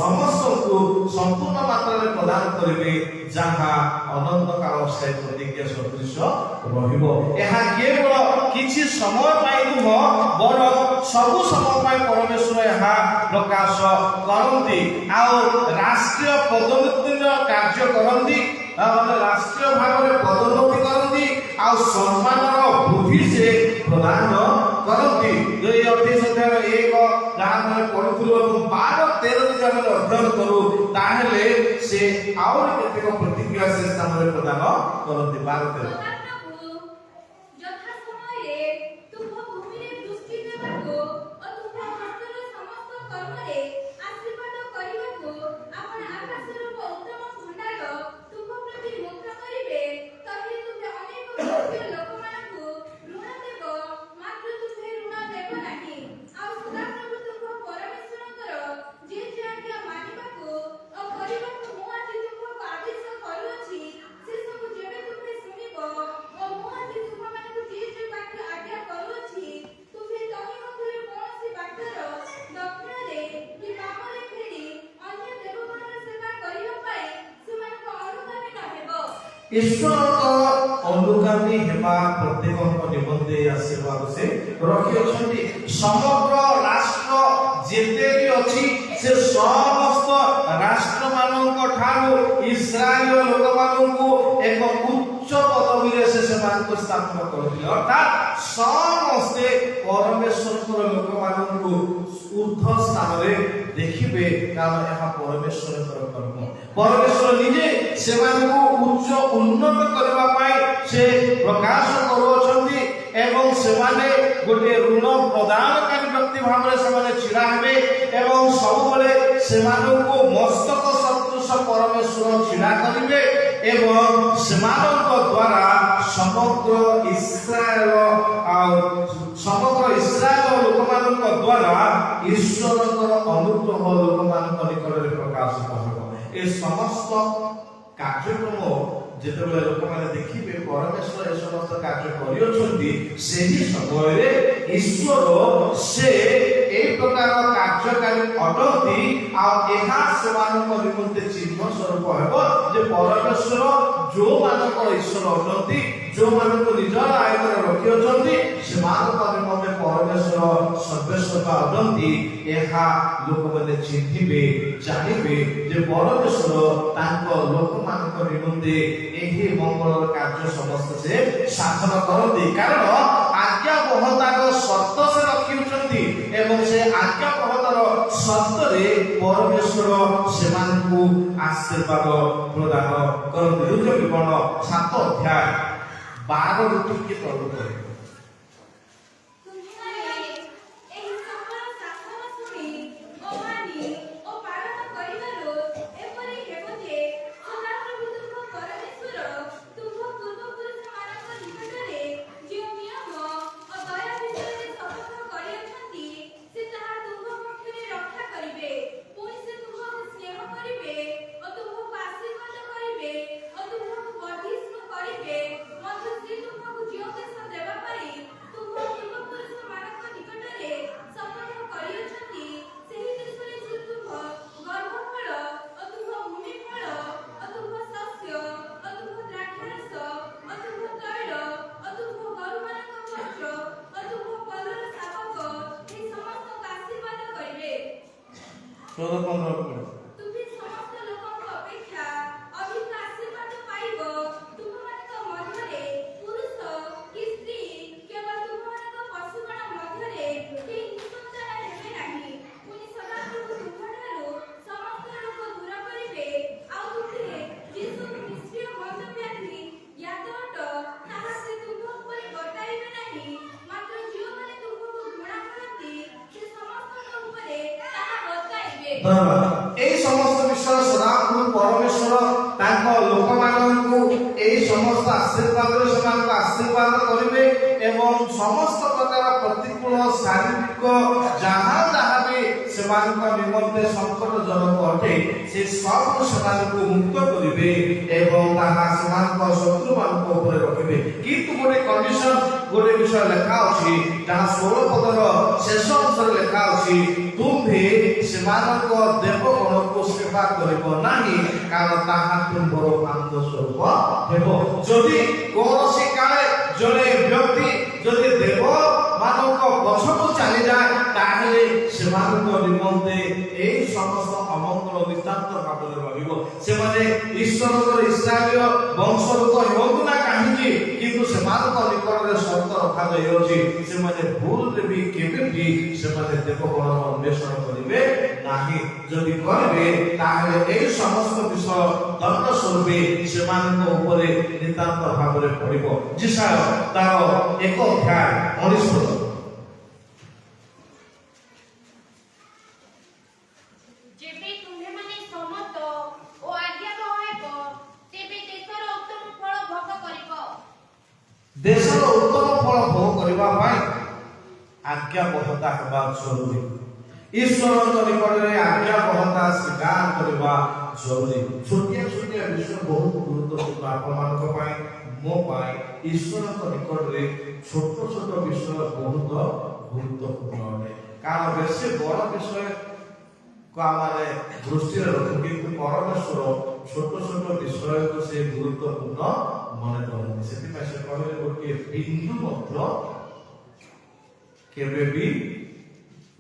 ସମସ୍ତଙ୍କୁ ସମ୍ପୂର୍ଣ୍ଣ ମାତ୍ରାରେ ପ୍ରଦାନ କରିବେ, ଯାହା ଅନନ୍ତ କାଳ ସ୍ଥାୟୀ ପ୍ରତିଜ୍ଞା ସଦୃଶ ରହିବ। ଏହା କେବଳ କିଛି ସମୟ ପାଇଁ ନୁହଁ, ବରଂ ସବୁ ସମୟ ପାଇଁ ପରମେଶ୍ୱର ଏହା ପ୍ରକାଶ କରନ୍ତି। ଆଉ ରାଷ୍ଟ୍ରୀୟ ପଦୋନ୍ନତିର କାର୍ଯ୍ୟ କରନ୍ତି, ରାଷ୍ଟ୍ରୀୟ ଭାବରେ ପଦୋନ୍ନତି କରନ୍ତି, ଆଉ ସମ୍ମାନର ବୃଦ୍ଧି ସେ ପ୍ରଦାନ କରନ୍ତି। 2:28 ଯାହା ଆମେ ପଢୁଥିଲୁ ଏବଂ 12-13 ଯଦି ଆମେ ଅଧ୍ୟୟନ କରୁ ତାହେଲେ ସେ ଆହୁରି କେତେକ ପ୍ରତିକ୍ରିୟା ସେ ସ୍ଥାନରେ ପ୍ରଦାନ କରନ୍ତି। 12-13 ଈଶ୍ୱରଙ୍କ ଅନୁଗାମୀ ହେବା ପ୍ରତ୍ୟେକଙ୍କ ନିମନ୍ତେ ଆଶୀର୍ବାଦ ସେ ରଖିଅଛନ୍ତି। ସମଗ୍ର ରାଷ୍ଟ୍ର ଯେତେ ବି ଅଛି ସେ ସମସ୍ତ ରାଷ୍ଟ୍ରମାନଙ୍କ ଠାରୁ ଇସ୍ରାଏଲ ଲୋକମାନଙ୍କୁ ଏକ ଉଚ୍ଚ ପଦବୀରେ ସେ ସେମାନଙ୍କୁ ସ୍ଥାପନ କରିଥିଲେ। ଅର୍ଥାତ୍ ସମସ୍ତେ ପରମେଶ୍ୱରଙ୍କର ଲୋକମାନଙ୍କୁ ঊର୍ଦ୍ଧ୍ୱ ସ୍ଥାନରେ ଦେଖିବେ, କାରଣ ଏହା ପରମେଶ୍ୱରଙ୍କର କର୍ମ। ପରମେଶ୍ୱର ନିଜେ ସେମାନଙ୍କୁ ଉଚ୍ଚ ଉନ୍ନତ କରିବା ପାଇଁ ସେ ପ୍ରକାଶ କରୁଅଛନ୍ତି ଏବଂ ସେମାନେ ଗୋଟିଏ ଋଣ ପ୍ରଦାନକାରୀ ବ୍ୟକ୍ତି ଭାବରେ ସେମାନେ ଛିଡ଼ା ହେବେ ଏବଂ ସବୁବେଳେ ସେମାନଙ୍କୁ ମସ୍ତକ ସଦୃଶ ପରମେଶ୍ୱର ଛିଡ଼ା କରିବେ ଏବଂ ସେମାନଙ୍କ ଦ୍ୱାରା ସମଗ୍ର ଇସ୍ରାଏଲ ଲୋକମାନଙ୍କ ଦ୍ୱାରା ଈଶ୍ୱରଙ୍କର ଅନୁଗ୍ରହ ଲୋକମାନଙ୍କ ନିକଟରେ ପ୍ରକାଶିତ ହେବ। ଏ ସମସ୍ତ କାର୍ଯ୍ୟକ୍ରମ ଯେତେବେଳେ ଲୋକମାନେ ଦେଖିବେ ପରମେଶ୍ୱର ଏ ସମସ୍ତ କାର୍ଯ୍ୟ କରିଅଛନ୍ତି, ସେହି ସମୟରେ ଈଶ୍ୱର ସେ এই ପ୍ରକାର କାର୍ଯ୍ୟକାରୀ ଅଟନ୍ତି। ଆଉ ଏହା ସେମାନଙ୍କ ନିମନ୍ତେ ଚିହ୍ନ ସ୍ୱରୂପ ହେବ ଯେ ପରମେଶ୍ୱର ଯୋଉମାନଙ୍କର ଈଶ୍ୱର ଅଟନ୍ତି, ଯୋଉମାନଙ୍କୁ ନିଜର ଆୟତରେ ରଖିଅଛନ୍ତି, ସେମାନଙ୍କ ନିମନ୍ତେ ପରମେଶ୍ୱର ସର୍ବେସର୍ବା ଅଟନ୍ତି। ଏହା ଲୋକମାନେ ଚିହ୍ନିବେ, ଜାଣିବେ ଯେ ପରମେଶ୍ୱର ତାଙ୍କ ଲୋକମାନଙ୍କ ନିମନ୍ତେ ଏହି ମଙ୍ଗଳର କାର୍ଯ୍ୟ ସମସ୍ତ ସେ ସାଧନ କରନ୍ତି। କାରଣ ଆଜ୍ଞାବହତାର ସର୍ତ୍ତ ସେ ରଖିଅଛନ୍ତି ଏବଂ ସେ ଆଜ୍ଞାବହତାର ସର୍ତ୍ତରେ ପରମେଶ୍ୱର ସେମାନଙ୍କୁ ଆଶୀର୍ବାଦ ପ୍ରଦାନ କରନ୍ତି। ଋତୁ ବିବରଣ 7:12 ଟିକେ ତଳକୁ ପଢିବେ। এই সমস্ত বিষয় সদাপ্রভু পরমেশ্বর তাঙ্ক লোকমানଙ୍କୁ এই সমস্ত আশীর্বাদরে সেମାନଙ୍କୁ আশীর্বাদ করিবে এবং সমস্ত প্রকার প্রতিকূল শারীরিক যাহা যাহা भी সেମାନଙ୍କ নিমন্তে সংকটজনক অটে সে সব সেମାନଙ୍କୁ মুক্ত করিবে এবং তাহা সেମାନଙ୍କ শত্রুମାନଙ୍କ উপরে রখিবে। কিন্তু গোটে কন্ডিশন গোটে বিষয় লেখা ଅଛି ଯାହା 16 ପଦର ଶେଷ ଅଂଶରେ ଲେଖା ଅଛି ତୁମ୍ଭେ ସେମାନଙ୍କ ଦେବଗଣକୁ ସେବା କରିବ ନାହିଁ, କାରଣ ତାହା ତୁମର ପାପ ସ୍ୱରୂପ ହେବ। ଯଦି କୌଣସି କାଳେ ଜଣେ ବ୍ୟକ୍ତି ଯଦି ଦେବ ମାନଙ୍କ ପଛକୁ ଚାଲିଯାଏ, ତାହେଲେ ସେମାନଙ୍କ ନିମନ୍ତେ ଏହି ସମସ୍ତ ଅମଙ୍ଗଳ ନିତାନ୍ତ ଭାବରେ ରହିବ। ସେମାନେ ଈଶ୍ୱରଙ୍କର ଇସ୍ରାଏଲ ବଂଶଲୋକ ହୁଅନ୍ତୁ ନା କାହିଁକି, କିନ୍ତୁ ସେମାନଙ୍କ ନିକଟରେ ସର୍ତ୍ତ ରଖାଯାଇଅଛି, ସେମାନେ ଭୁଲରେ ବି କେବେ ବି ସେମାନେ ଦେବଗଣ ଅନ୍ୱେଷଣ କରିବେ ନାହିଁ। ଯଦି କରିବେ ତାହେଲେ ଏହି ସମସ୍ତ ବିଷୟ ଦଣ୍ଡ ସ୍ୱରୂପେ ସେମାନଙ୍କ ଉପରେ ନିତାନ୍ତ ଭାବରେ ପଡ଼ିବ। ଯିଶାୟ ତାର 1:19। ଯେବେ ତୁମ୍ଭେମାନେ ସମ୍ମତ ଓ ଆଜ୍ଞାବହ ହେବ, ତେବେ ଦେଶର ଉତ୍ତମ ଫଳ ଭୋଗ କରିବ। ଦେଶର ଉତ୍ତମ ଫଳ ଭୋଗ କରିବା ପାଇଁ ଆଜ୍ଞାବହତା ହେବା ଜରୁରୀ। ଈଶ୍ୱରଙ୍କ ନିକଟରେ ଆଜ୍ଞାବହତା ସ୍ୱୀକାର କରିବା ଜରୁରୀ। ଛୋଟିଆ ଛୋଟିଆ ବିଷୟ ବହୁତ ଗୁରୁତ୍ୱପୂର୍ଣ୍ଣ ଆପଣମାନଙ୍କ ପାଇଁ, ମୋ ପାଇଁ। ଈଶ୍ୱରଙ୍କ ନିକଟରେ ଛୋଟ ଛୋଟ ବିଷୟ ବହୁତ ଗୁରୁତ୍ୱପୂର୍ଣ୍ଣ ଅଟେ, କାରଣ ବେଶୀ ବଡ଼ ବିଷୟକୁ ଆମେ ଦୃଷ୍ଟିରେ ରଖୁ, କିନ୍ତୁ ପରମେଶ୍ୱର ଛୋଟ ଛୋଟ ବିଷୟକୁ ସେ ଗୁରୁତ୍ୱପୂର୍ଣ୍ଣ ମନେ କରନ୍ତି। ସେଥିପାଇଁ ସେ କହିଲେ ଗୋଟିଏ ବିନ୍ଦୁ ମଧ୍ୟ କେବେ ବି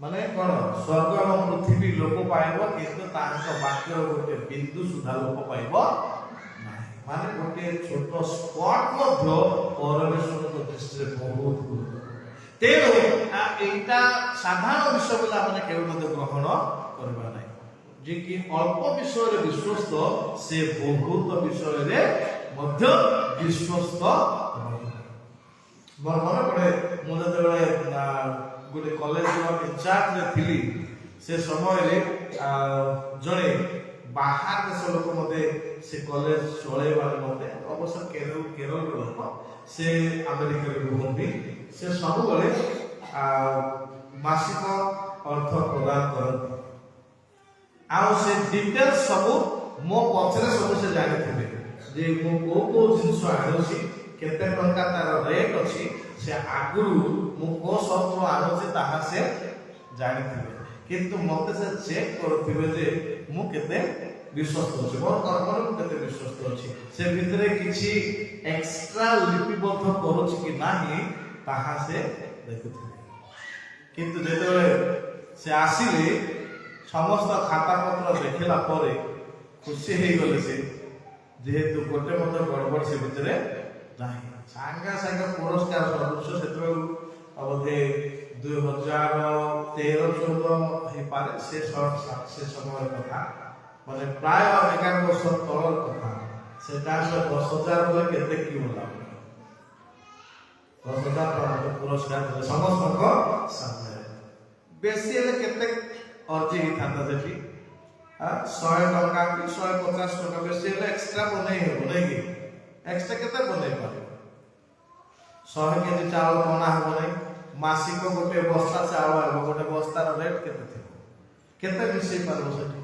ମାନେ କଣ ସ୍ୱର୍ଗ ଏବଂ ପୃଥିବୀ ଲୋପ ପାଇବ, କିନ୍ତୁ ତାଙ୍କ ବାକ୍ୟର ଗୋଟିଏ ବିନ୍ଦୁ ସୁଦ୍ଧା ଲୋପ ପାଇବ ନାହିଁ। ମାନେ ଗୋଟିଏ ଛୋଟ ସ୍ପଟ ମଧ୍ୟ ପରମେଶ୍ୱରଙ୍କ ଦୃଷ୍ଟିରେ ବହୁତ ଗୁରୁତ୍ୱପୂର୍ଣ୍ଣ। ତେଣୁ ଏଇଟା ସାଧାରଣ ବିଷୟ ବୋଲି ଆମେ କେବେ ମଧ୍ୟ ଗ୍ରହଣ କରିବା ନାହିଁ। ଯେ କି ଅଳ୍ପ ବିଷୟରେ ବିଶ୍ୱସ୍ତ, ସେ ବହୁତ ବିଷୟରେ ମଧ୍ୟ ବିଶ୍ୱସ୍ତ। ମୋର ମନେ ପଡ଼େ, ମୁଁ ଯେତେବେଳେ ଗୋଟେ କଲେଜର ଇନଚାର୍ଜରେ ଥିଲି, ସେ ସମୟରେ ଜଣେ ବାହାର ଦେଶ ଲୋକ ମୋତେ ସେ କଲେଜ ଚଳେଇବାରେ ମୋତେ, ଅବଶ୍ୟ କେରଳର ଲୋକ, ସେ ଆମେରିକାରେ ରୁହନ୍ତି। ସେ ସବୁବେଳେ ମାସିକ ଅର୍ଥ ପ୍ରଦାନ କରନ୍ତି, ଆଉ ସେ ଡିଟେଲ୍ସ ସବୁ ମୋ ପଛରେ ସବୁ ସେ ଜାଣିଥିବେ, ଯେ ମୁଁ କୋଉ ଜିନିଷ ଆଣୁଛି, କେତେ ଟଙ୍କା ତାର ରେଟ୍ ଅଛି, ସେ ଆଗରୁ ମୁଁ କୋଉ ସର୍ଟରୁ ଆଣୁଛି ତାହା ସେ ଜାଣିଥିବେ। କିନ୍ତୁ ମୋତେ ସେ ଚେକ୍ କରୁଥିବେ ଯେ ମୁଁ କେତେ ବିଶ୍ୱସ୍ତ ଅଛି, ମୋର କର୍ମରେ ମୁଁ କେତେ ବିଶ୍ୱସ୍ତ ଅଛି, ସେ ଭିତରେ କିଛି ଏକ୍ସଟ୍ରା ଲିପିବଦ୍ଧ କରୁଛି କି ନାହିଁ ତାହା ସେ ଦେଖୁଥିବେ। କିନ୍ତୁ ଯେତେବେଳେ ସେ ଆସିଲେ, ସମସ୍ତ ଖାତାପତ୍ର ଦେଖିଲା ପରେ ଖୁସି ହେଇଗଲେ ସେ, ଯେହେତୁ ଗୋଟେ ମଧ୍ୟ ଗଡ଼ବଡ଼ ସେ ଭିତରେ ନାହିଁ। ସାଙ୍ଗେ ସାଙ୍ଗେ ପୁରସ୍କାର ସଦୃଶ, ସେତେବେଳକୁ ବୋଧେ 2013-14 ହେଇପାରେ, ସେ ସମୟର କଥା, ମାନେ ପ୍ରାୟ 11 ବର୍ଷ ତଳର କଥା। ସେଟା 10,000 ବୋଲେ କେତେ କି ହେଲା, 10,000 ଟଙ୍କା ପୁରସ୍କାର ଦେଲେ ସମସ୍ତଙ୍କ ସାମ୍ନାରେ। ବେଶୀ ହେଲେ କେତେ ଅର୍ଜି ହେଇଥାନ୍ତା ସେଠି, 100 ଟଙ୍କା କି 150 ଟଙ୍କା, ବେଶୀ ହେଲେ ଏକ୍ସଟ୍ରା ବନେଇ ହେବ ନାଇଁ କି? ଏକ୍ସଟ୍ରା କେତେ ବନେଇ ପାରିବ? 100 କେଜି ଚାଉଳ ବନା ହେବ ନାହିଁ, ମାସିକ ଗୋଟେ ବସ୍ତା ଚାଉଳ ହେବ, ଗୋଟେ ବସ୍ତାର ରେଟ୍ କେତେ ଥିବ, କେତେ ମିଶେଇ ପାରିବ ସେଠି?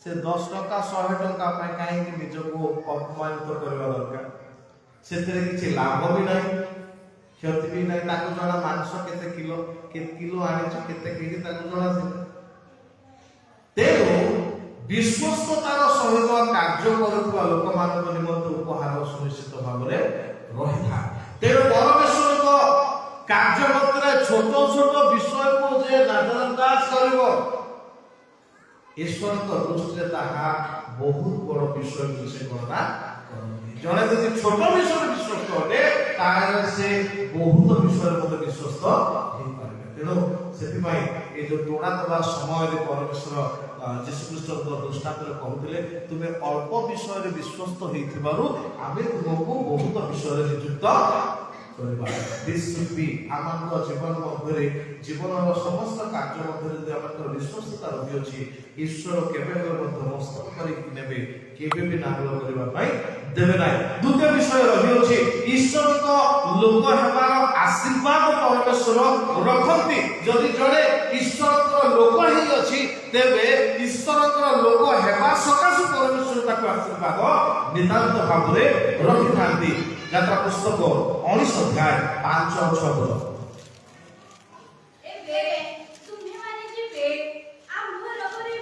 ସେ 10 ଟଙ୍କା 100 ଟଙ୍କା ପାଇଁ କାହିଁକି ନିଜକୁ ଅପମାନିତ କରିବା ଦରକାର? ସେଥିରେ କିଛି ଲାଭ ବି ନାହିଁ, କ୍ଷତି ବି ନାହିଁ। ତାକୁ ଜଣା ମାଂସ କେତେ କିଲୋ ଆଣିଛୁ, କେତେ କେଜି ତାକୁ ଜଣା ଥିଲା। ତେଣୁ ବିଶ୍ୱସ୍ତତାର ସହିତ କାର୍ଯ୍ୟ କରୁଥିବା ଲୋକମାନଙ୍କ ନିମନ୍ତେ ଉପହାର ସୁନିଶ୍ଚିତ ଭାବରେ ରହିଥାଏ। ତେଣୁ ପରମେଶ୍ୱରଙ୍କ କାର୍ଯ୍ୟକ୍ଷେତ୍ରରେ ଛୋଟ ଛୋଟ ବିଷୟକୁ ଯେ ନଜରଅନ୍ଦାଜ କରିବ, ଈଶ୍ୱରଙ୍କ ଦୃଷ୍ଟିରେ ତାହା ବହୁତ ବଡ଼ ବିଷୟ ବୋଲି ସେ ଗଣନା କରନ୍ତି। ଜଣେ ଯଦି ଛୋଟ ବିଷୟରେ ବିଶ୍ୱସ୍ତ ଅଟେ, ତାହେଲେ ସେ ବହୁତ ବିଷୟରେ ମଧ୍ୟ ବିଶ୍ୱସ୍ତ ହେଇପାରିବେ। ତେଣୁ ସେଥିପାଇଁ ଏ ଯୋଉ ଟୋଣା ଦେବା ସମୟରେ ପରମେଶ୍ୱର ଯୀଶୁଖ୍ରୀଷ୍ଟଙ୍କ ଦୃଷ୍ଟାନ୍ତରେ କହୁଥିଲେ, ତୁମେ ଅଳ୍ପ ବିଷୟରେ ବିଶ୍ୱସ୍ତ ହେଇଥିବାରୁ ଆମେ ତୁମକୁ ବହୁତ ବିଷୟରେ ନିଯୁକ୍ତ କରିବା। ଆମଙ୍କ ଜୀବନ ମଧ୍ୟରେ, ଜୀବନର ସମସ୍ତ କାର୍ଯ୍ୟ ମଧ୍ୟରେ ଯଦି ଆମଙ୍କର ବିଶ୍ୱସ୍ତତା ରହିଅଛି, ଈଶ୍ୱର କେବେ ମଧ୍ୟ ମସ୍ତକ କରିକି ନେବେ, କେବେ ବି ନାଗୁଳ କରିବା ପାଇଁ ଦେବେ ନାହିଁ। ଦ୍ୱିତୀୟ ବିଷୟ ରହିଅଛି, ଈଶ୍ୱରଙ୍କ ଲୋକ ହେବାର ଆଶୀର୍ବାଦ ପରମେଶ୍ୱର ରଖନ୍ତି। ଯଦି ଜଣେ ଈଶ୍ୱରଙ୍କର ଲୋକ ହେଇଅଛି, ତେବେ ଈଶ୍ୱରଙ୍କର ଲୋକ ହେବା ସକାଶେ ପରମେଶ୍ୱର ତାକୁ ଆଶୀର୍ବାଦ ନିତାନ୍ତ ଭାବରେ ରଖିଥାନ୍ତି। ଯାତ୍ରା ପୁସ୍ତକ 19:5-6। ଏବେ ତୁମ୍ଭେମାନେ ଯିବେ ଆମ୍ଭ ରୋଗରେ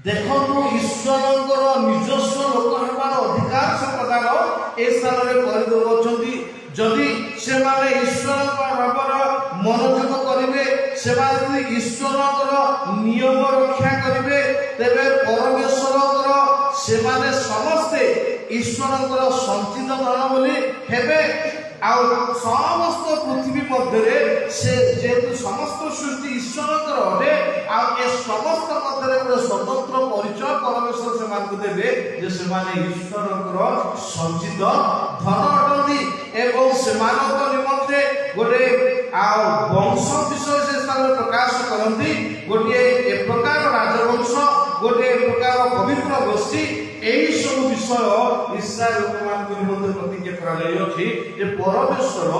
ଦେଖନ୍ତୁ ଈଶ୍ୱରଙ୍କର ନିଜସ୍ୱ ଲୋକ ହେବାର ଅଧିକାର ସେ ପ୍ରଦାନ ଏ ସ୍ଥାନରେ କରିଦେଉଛନ୍ତି। ଯଦି ସେମାନେ ଈଶ୍ୱରଙ୍କ ଭାବର ମନୋଯୋଗ କରିବେ, ସେମାନେ ଯଦି ଈଶ୍ୱରଙ୍କର ନିୟମ ରକ୍ଷା କରିବେ, ତେବେ ପରମେଶ୍ୱରଙ୍କର ସେମାନେ ସମସ୍ତେ ଈଶ୍ୱରଙ୍କର ସଞ୍ଚିତ ଧନ ବୋଲି ହେବେ। ଆଉ ସମସ୍ତ ପୃଥିବୀ ମଧ୍ୟରେ ସେ ଯେହେତୁ ସମସ୍ତ ସୃଷ୍ଟି ଈଶ୍ୱରଙ୍କର ଅଟେ, ଆଉ ଏ ସମସ୍ତ ମଧ୍ୟରେ ଗୋଟେ ସ୍ୱତନ୍ତ୍ର ପରିଚୟ ପରମେଶ୍ୱର ସେମାନଙ୍କୁ ଦେବେ ଯେ ସେମାନେ ଈଶ୍ୱରଙ୍କର ସଞ୍ଚିତ ଧନ ଅଟନ୍ତି। ଏବଂ ସେମାନଙ୍କ ନିମନ୍ତେ ଗୋଟେ ଆଉ ବଂଶ ବିଷୟ ସେ ସ୍ଥାନରେ ପ୍ରକାଶ କରନ୍ତି। ଗୋଟିଏ ଏ ପ୍ରକାର ରାଜବଂଶ, ଗୋଟିଏ ଏ ପ୍ରକାର ପବିତ୍ର ଗୋଷ୍ଠୀ, ଏହି ସବୁ ବିଷୟ ଇସ୍ରାଏଲ ଲୋକମାନଙ୍କ ନିମନ୍ତେ ପ୍ରତିଜ୍ଞା କରାଯାଇଅଛି ଯେ ପରମେଶ୍ୱର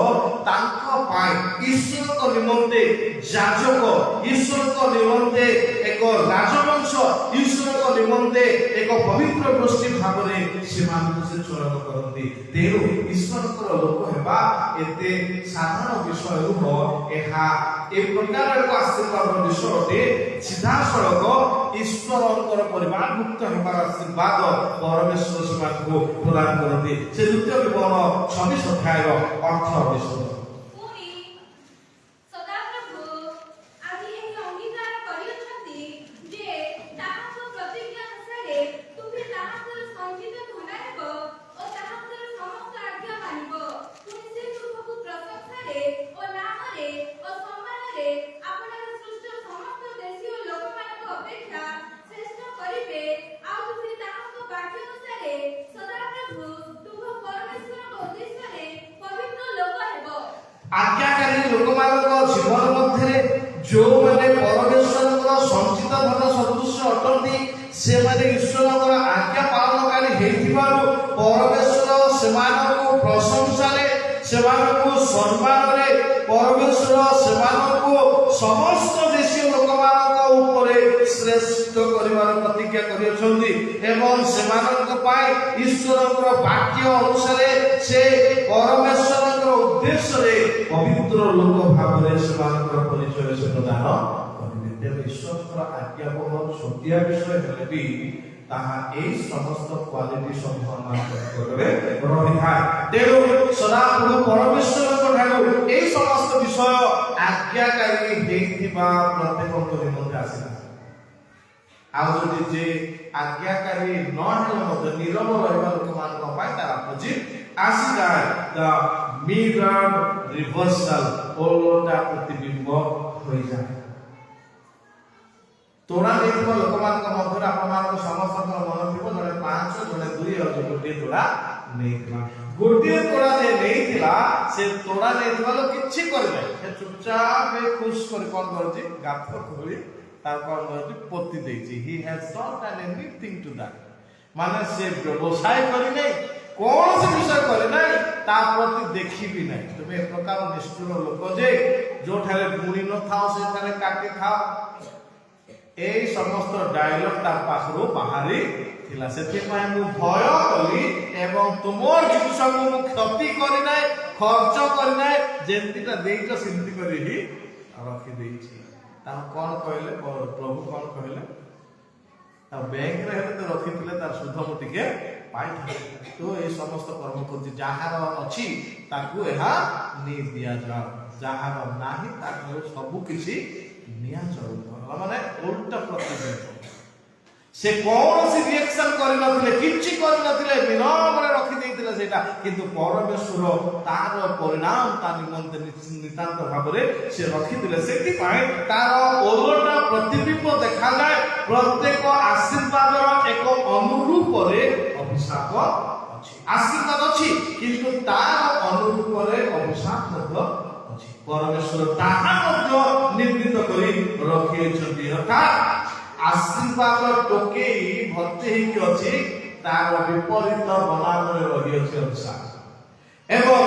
ତାଙ୍କ ପାଇଁ ଈଶ୍ୱରଙ୍କ ନିମନ୍ତେ ଯାଜକ, ଈଶ୍ୱରଙ୍କ ନିମନ୍ତେ ଏକ ରାଜବଂଶ, ଈଶ୍ୱରଙ୍କ ନିମନ୍ତେ ଏକ ପବିତ୍ର ଗୋଷ୍ଠୀ ଭାବରେ ସେମାନଙ୍କୁ ସେ ଚୟନ କରନ୍ତି। ତେଣୁ ଈଶ୍ୱରଙ୍କର ଲୋକ ହେବା ଏତେ ସାଧାରଣ ବିଷୟ ନୁହଁ, ଏହା ଏ ପ୍ରକାର ଏକ ଆଶୀର୍ବାଦର ବିଷୟ ଅଟେ। ସିଧାସଳଖ ଈଶ୍ୱରଙ୍କର ପରିବାରଭୁକ୍ତ ହେବାର ଆଶୀର୍ବାଦ ପରମେଶ୍ୱର ସେମାନଙ୍କୁ ପ୍ରଦାନ କରନ୍ତି। ସେ ଦ୍ୱିତୀୟ ବିବରଣ 26 ଅଧ୍ୟାୟର 18 ବିଷୟ। ପୁଣି ସଦାପ୍ରଭୁ ଆଜି ଏହି ଅଙ୍ଗୀକାର କରିଅଛନ୍ତି ଯେ ତାହାଙ୍କ ପ୍ରତିଜ୍ଞା ଅନୁସାରେ ତୁମେ ତାହାଙ୍କର ସଞ୍ଚିତ ଧନ ହେବ ଓ ତାହାଙ୍କର ସମସ୍ତ ଆଜ୍ଞା ମାନିବ। ପୁଣି ସେ ତୁମକୁ ପ୍ରଶଂସାରେ ଓ ନାମରେ ଓ ସମ୍ମାନରେ ଆପଣଙ୍କ ସୃଷ୍ଟ ସମସ୍ତ ଦେଶୀୟ ଲୋକମାନଙ୍କ ଅପେକ୍ଷା ଶ୍ରେଷ୍ଠ କରିବେ। ଆଉ ତୁମେ ତାହାଙ୍କ ବାକ୍ୟ ଅନୁସାରେ ସଦାପ୍ରଭୁ ତୁମ ପରମେଶ୍ୱରଙ୍କ ଉଦ୍ଦେଶ୍ୟରେ ପବିତ୍ର ଲୋକ ହେବ। ଆଜ୍ଞାକାରୀ ଲୋକମାନଙ୍କ ଜୀବନ ମଧ୍ୟରେ ଯେଉଁମାନେ ପରମେଶ୍ୱରଙ୍କର ସଞ୍ଚିତ ଧନ ସଦୃଶ ଅଟନ୍ତି, ସେମାନେ ଈଶ୍ୱରଙ୍କର ଆଜ୍ଞା ପାଳନକାରୀ ହେଇଥିବାରୁ ପରମେଶ୍ୱର ସେମାନଙ୍କୁ ପ୍ରଶଂସାରେ, ସେମାନଙ୍କୁ ସମ୍ମାନରେ ପରମେଶ୍ୱର ସେମାନଙ୍କୁ ସମସ୍ତ ଦେଶୀୟ ଲୋକମାନଙ୍କ ଉପରେ ଶ୍ରେଷ୍ଠ କରିବାର ପ୍ରତିଜ୍ଞା କରିଅଛନ୍ତି। ଏବଂ ସେମାନଙ୍କ ପାଇଁ ଈଶ୍ୱରଙ୍କର ବାକ୍ୟ ଅନୁସାରେ ସେ ପରମେଶ୍ୱରଙ୍କର ଉଦ୍ଦେଶ୍ୟରେ ପବିତ୍ର ଲୋକ ଭାବରେ ସେମାନଙ୍କର ପରିଚୟ ସେ ପ୍ରଦାନ କରିବେ। ତେଣୁ ଈଶ୍ୱରଙ୍କର ଆଜ୍ଞା ବହୁ ଛୋଟିଆ ବିଷୟ ହେଲେ ବି ତାହା ଏହି ସମସ୍ତ କ୍ୱାଲିଟି ସମୂହ ମାନଙ୍କ ନିକଟରେ ରହିଥାଏ। ତେଣୁ ସଦାପ୍ରଭୁ ପରମେଶ୍ୱରଙ୍କ ଠାରୁ ଏହି ସମସ୍ତ ବିଷୟ ଆଜ୍ଞାକାରୀ ହେଇଥିବା ପ୍ରତ୍ୟେକଙ୍କ ନିମନ୍ତେ ଆସିଥାଏ। ଆଉ ଯଦି ଯେ ଆଜ୍ଞାକାରୀ ନ ହେଲେ ମଧ୍ୟ ନୀରବ ରହିବା ଲୋକମାନଙ୍କ ପାଇଁ ତାର ଅପୋଜିଟ୍ ଆସିଯାଏ। ଦ ମିରର ରିଭର୍ସାଲ, ଓଲଟା ପ୍ରତିବିମ୍ବ ହୋଇଯାଏ। ତୋଡ଼ା ଦେଇଥିବା ଲୋକମାନଙ୍କ ମଧ୍ୟରେ ଆପଣମାନଙ୍କ ସମସ୍ତଙ୍କର ମନ ଥିବ, ଜଣେ 5, ଜଣେ 2, ଆଉ ଗୋଟିଏ ତୋଡ଼ା ନେଇଥିଲା। ଗୋଟିଏ ତୋଡ଼ା ଯେ ନେଇଥିଲା, ସେ ତୋଡ଼ା ନେଇଥିବା ଲୋକ କିଛି କରିନାହିଁ। ସେ ଚୁପଚାପ ଖୁସ୍ କରି କ'ଣ କରୁଛି, ଗାତ ଖୋଳି ତାର କ'ଣ କରୁଛି, ପୋତି ଦେଇଛି। He has not done anything to that. ମାନେ ସେ ବ୍ୟବସାୟ କରିନାହିଁ, କୌଣସି ବିଷୟ କରିନାହିଁ, ତା ପ୍ରତି ଦେଖିବି ନାହିଁ। ତୁମେ ଏ ପ୍ରକାର ନିଷ୍ଠୁର ଲୋକ ଯେ ଯୋଉଠାରେ ବୁଣି ନଥାଅ ସେଠାରେ କାଟି ଖାଅ, এই সমস্ত ডায়লগ তার পাখরু বাহারি ଥିଲା। ସେଥିପାଇଁ ମୁଁ ଭୟ କଲି ଏବଂ ତୁମର ଜିନିଷକୁ ମୁଁ କ୍ଷତି କରି ନାହିଁ, ଖର୍ଚ୍ଚ କରି ନାହିଁ, ଯେମିତିଟା ଦେଇଛ ସେମିତି କରି ହିଁ ରଖିଦେଇଛି। ତାହା କ'ଣ କହିଲେ ପ୍ରଭୁ, କ'ଣ କହିଲେ? ଆଉ ବ୍ୟାଙ୍କରେ ହେଲେ ତ ରଖିଥିଲେ ତାର ସୁଧ ମୁଁ ଟିକେ ପାଇଥାନ୍ତି। ତ এই ସମସ୍ତ କର୍ମ କରୁଛି, ଯାହାର ଅଛି ତାକୁ ଏହା ନେଇ ଦିଆଯାଉ, ଯାହାର ନାହିଁ ତାକୁ ସବୁ କିଛି ନିଆଯାଉ। ମାନେ ଓଲଟା ପ୍ରତିବିମ୍ବ। ସେ କୌଣସି ରିଏକ୍ସନ କରିନଥିଲେ, କିଛି କରିନଥିଲେ, ବିନମ୍ରରେ ରଖିଦେଇଥିଲେ ସେଇଟା। କିନ୍ତୁ ପରମେଶ୍ୱର ତାର ପରିଣାମ ତା ନିମନ୍ତେ ନିତାନ୍ତ ଭାବରେ ସେ ରଖିଥିଲେ। ସେଥିପାଇଁ ତାର ଓଲଟା ପ୍ରତିବିମ୍ବ ଦେଖାଯାଏ। ପ୍ରତ୍ୟେକ ଆଶୀର୍ବାଦର ଏକ ଅନୁରୂପରେ ଅଭିଶାପ ଅଛି। ଆଶୀର୍ବାଦ ଅଛି କିନ୍ତୁ ତାର ଅନୁରୂପରେ ଅଭିଶାପ ମଧ୍ୟ ଅଛି। ପରମେଶ୍ୱର ତାହା ମଧ୍ୟ ନିର୍ଣ୍ଣିତ କରି ରଖିଛନ୍ତି। ଅର୍ଥାତ୍ ଆଶୀର୍ବାଦ ଟୋକେଇ ଭର୍ତ୍ତି ହେଇକି ଅଛି, ତାର ବିପରୀତ ବନାନରେ ରହିଅଛି ଅଭିଶାପ। ଏବଂ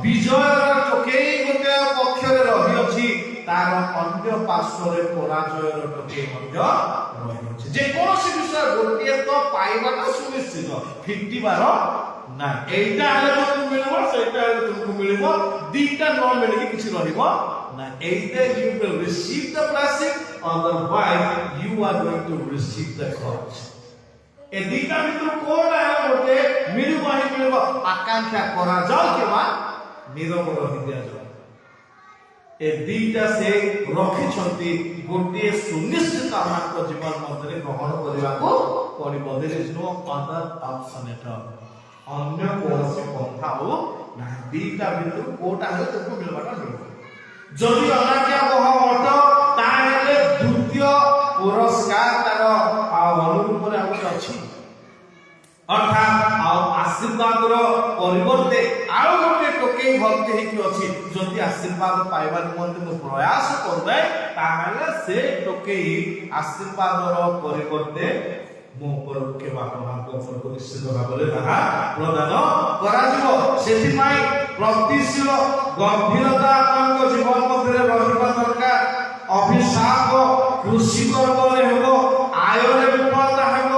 ବିଜୟର ଟୋକେଇ ଗୋଟେ ପକ୍ଷରେ ରହିଅଛି, ତାର ଅନ୍ୟ ପାର୍ଶ୍ୱରେ ପରାଜୟର ଟୋକେଇ ମଧ୍ୟ ରହିଅଛି। ଯେକୌଣସି ବିଷୟ ଗୋଟିଏ ତ ପାଇବାଟା ସୁନିଶ୍ଚିତ, ଫିଟିବାର ନାହିଁ। এইটা ହେଲେ ତୁମକୁ ମିଳିବ, ସେଇଟା ହେଲେ ତୁମକୁ ମିଳିବ, ଦିଟା ନ ମିଳିକି କିଛି ରହିବ ନା। either you will receive the blessing, otherwise you are going to receive the curse. ଏ ଦିଟା ଭିତରୁ କୋଉଟା ହେଲେ ଗୋଟେ ମିଳିବ ହିଁ ମିଳିବ। ଆକାଂକ୍ଷା କରାଯାଉ କିମ୍ବା ନିରବ ରହି ଦିଆଯାଉ, ଏ ଦିଟା ସେ ରଖିଛନ୍ତି। ଗୋଟିଏ ସୁନିଶ୍ଚିତ ଆମ ଜୀବନ ମଧ୍ୟରେ ଗ୍ରହଣ କରିବାକୁ ପଡ଼ିବ। there is no other option at all, ଅନ୍ୟ କୌଣସି ପନ୍ଥା ଆଉ ନାହିଁ। ଦିଟା ଭିତରୁ କୋଉଟା ହେଲେ ତାକୁ ମିଳିବାଟା ମିଳିବ। ଯଦି ଅନାଜ୍ଞା ବହ ଅଟ, ତାହେଲେ ଦ୍ୱିତୀୟ ପୁରସ୍କାର ତାର ଅନୁରୂପରେ ଆଉ ଗୋଟେ ଅଛି, ଅର୍ଥାତ୍ ଆଉ ଆଶୀର୍ବାଦର ପରିବର୍ତ୍ତେ ଆଉ ଗୋଟେ ଟୋକେଇ ଭର୍ତ୍ତି ହେଇକି ଅଛି। ଯଦି ଆଶୀର୍ବାଦ ପାଇବା ନିମନ୍ତେ ମୁଁ ପ୍ରୟାସ କରୁଏ, ତାହେଲେ ସେ ଟୋକେଇ ଆଶୀର୍ବାଦର ପରିବର୍ତ୍ତେ ମୋ ଉପରକୁ କିମ୍ବା ଆପଣଙ୍କ ଉପରକୁ ନିଶ୍ଚିତ ଭାବରେ ତାହା ପ୍ରଦାନ କରାଯିବ। ସେଥିପାଇଁ ପ୍ରତିଶୀଳ ଗମ୍ଭୀରତା ଆପଣଙ୍କ ଜୀବନ ମଧ୍ୟରେ ରହିବା ଦରକାର। ଅଭିଶାପ କୃଷି କର୍ମରେ ହେବ, ଆୟରେ ବିଫଳତା ହେବ,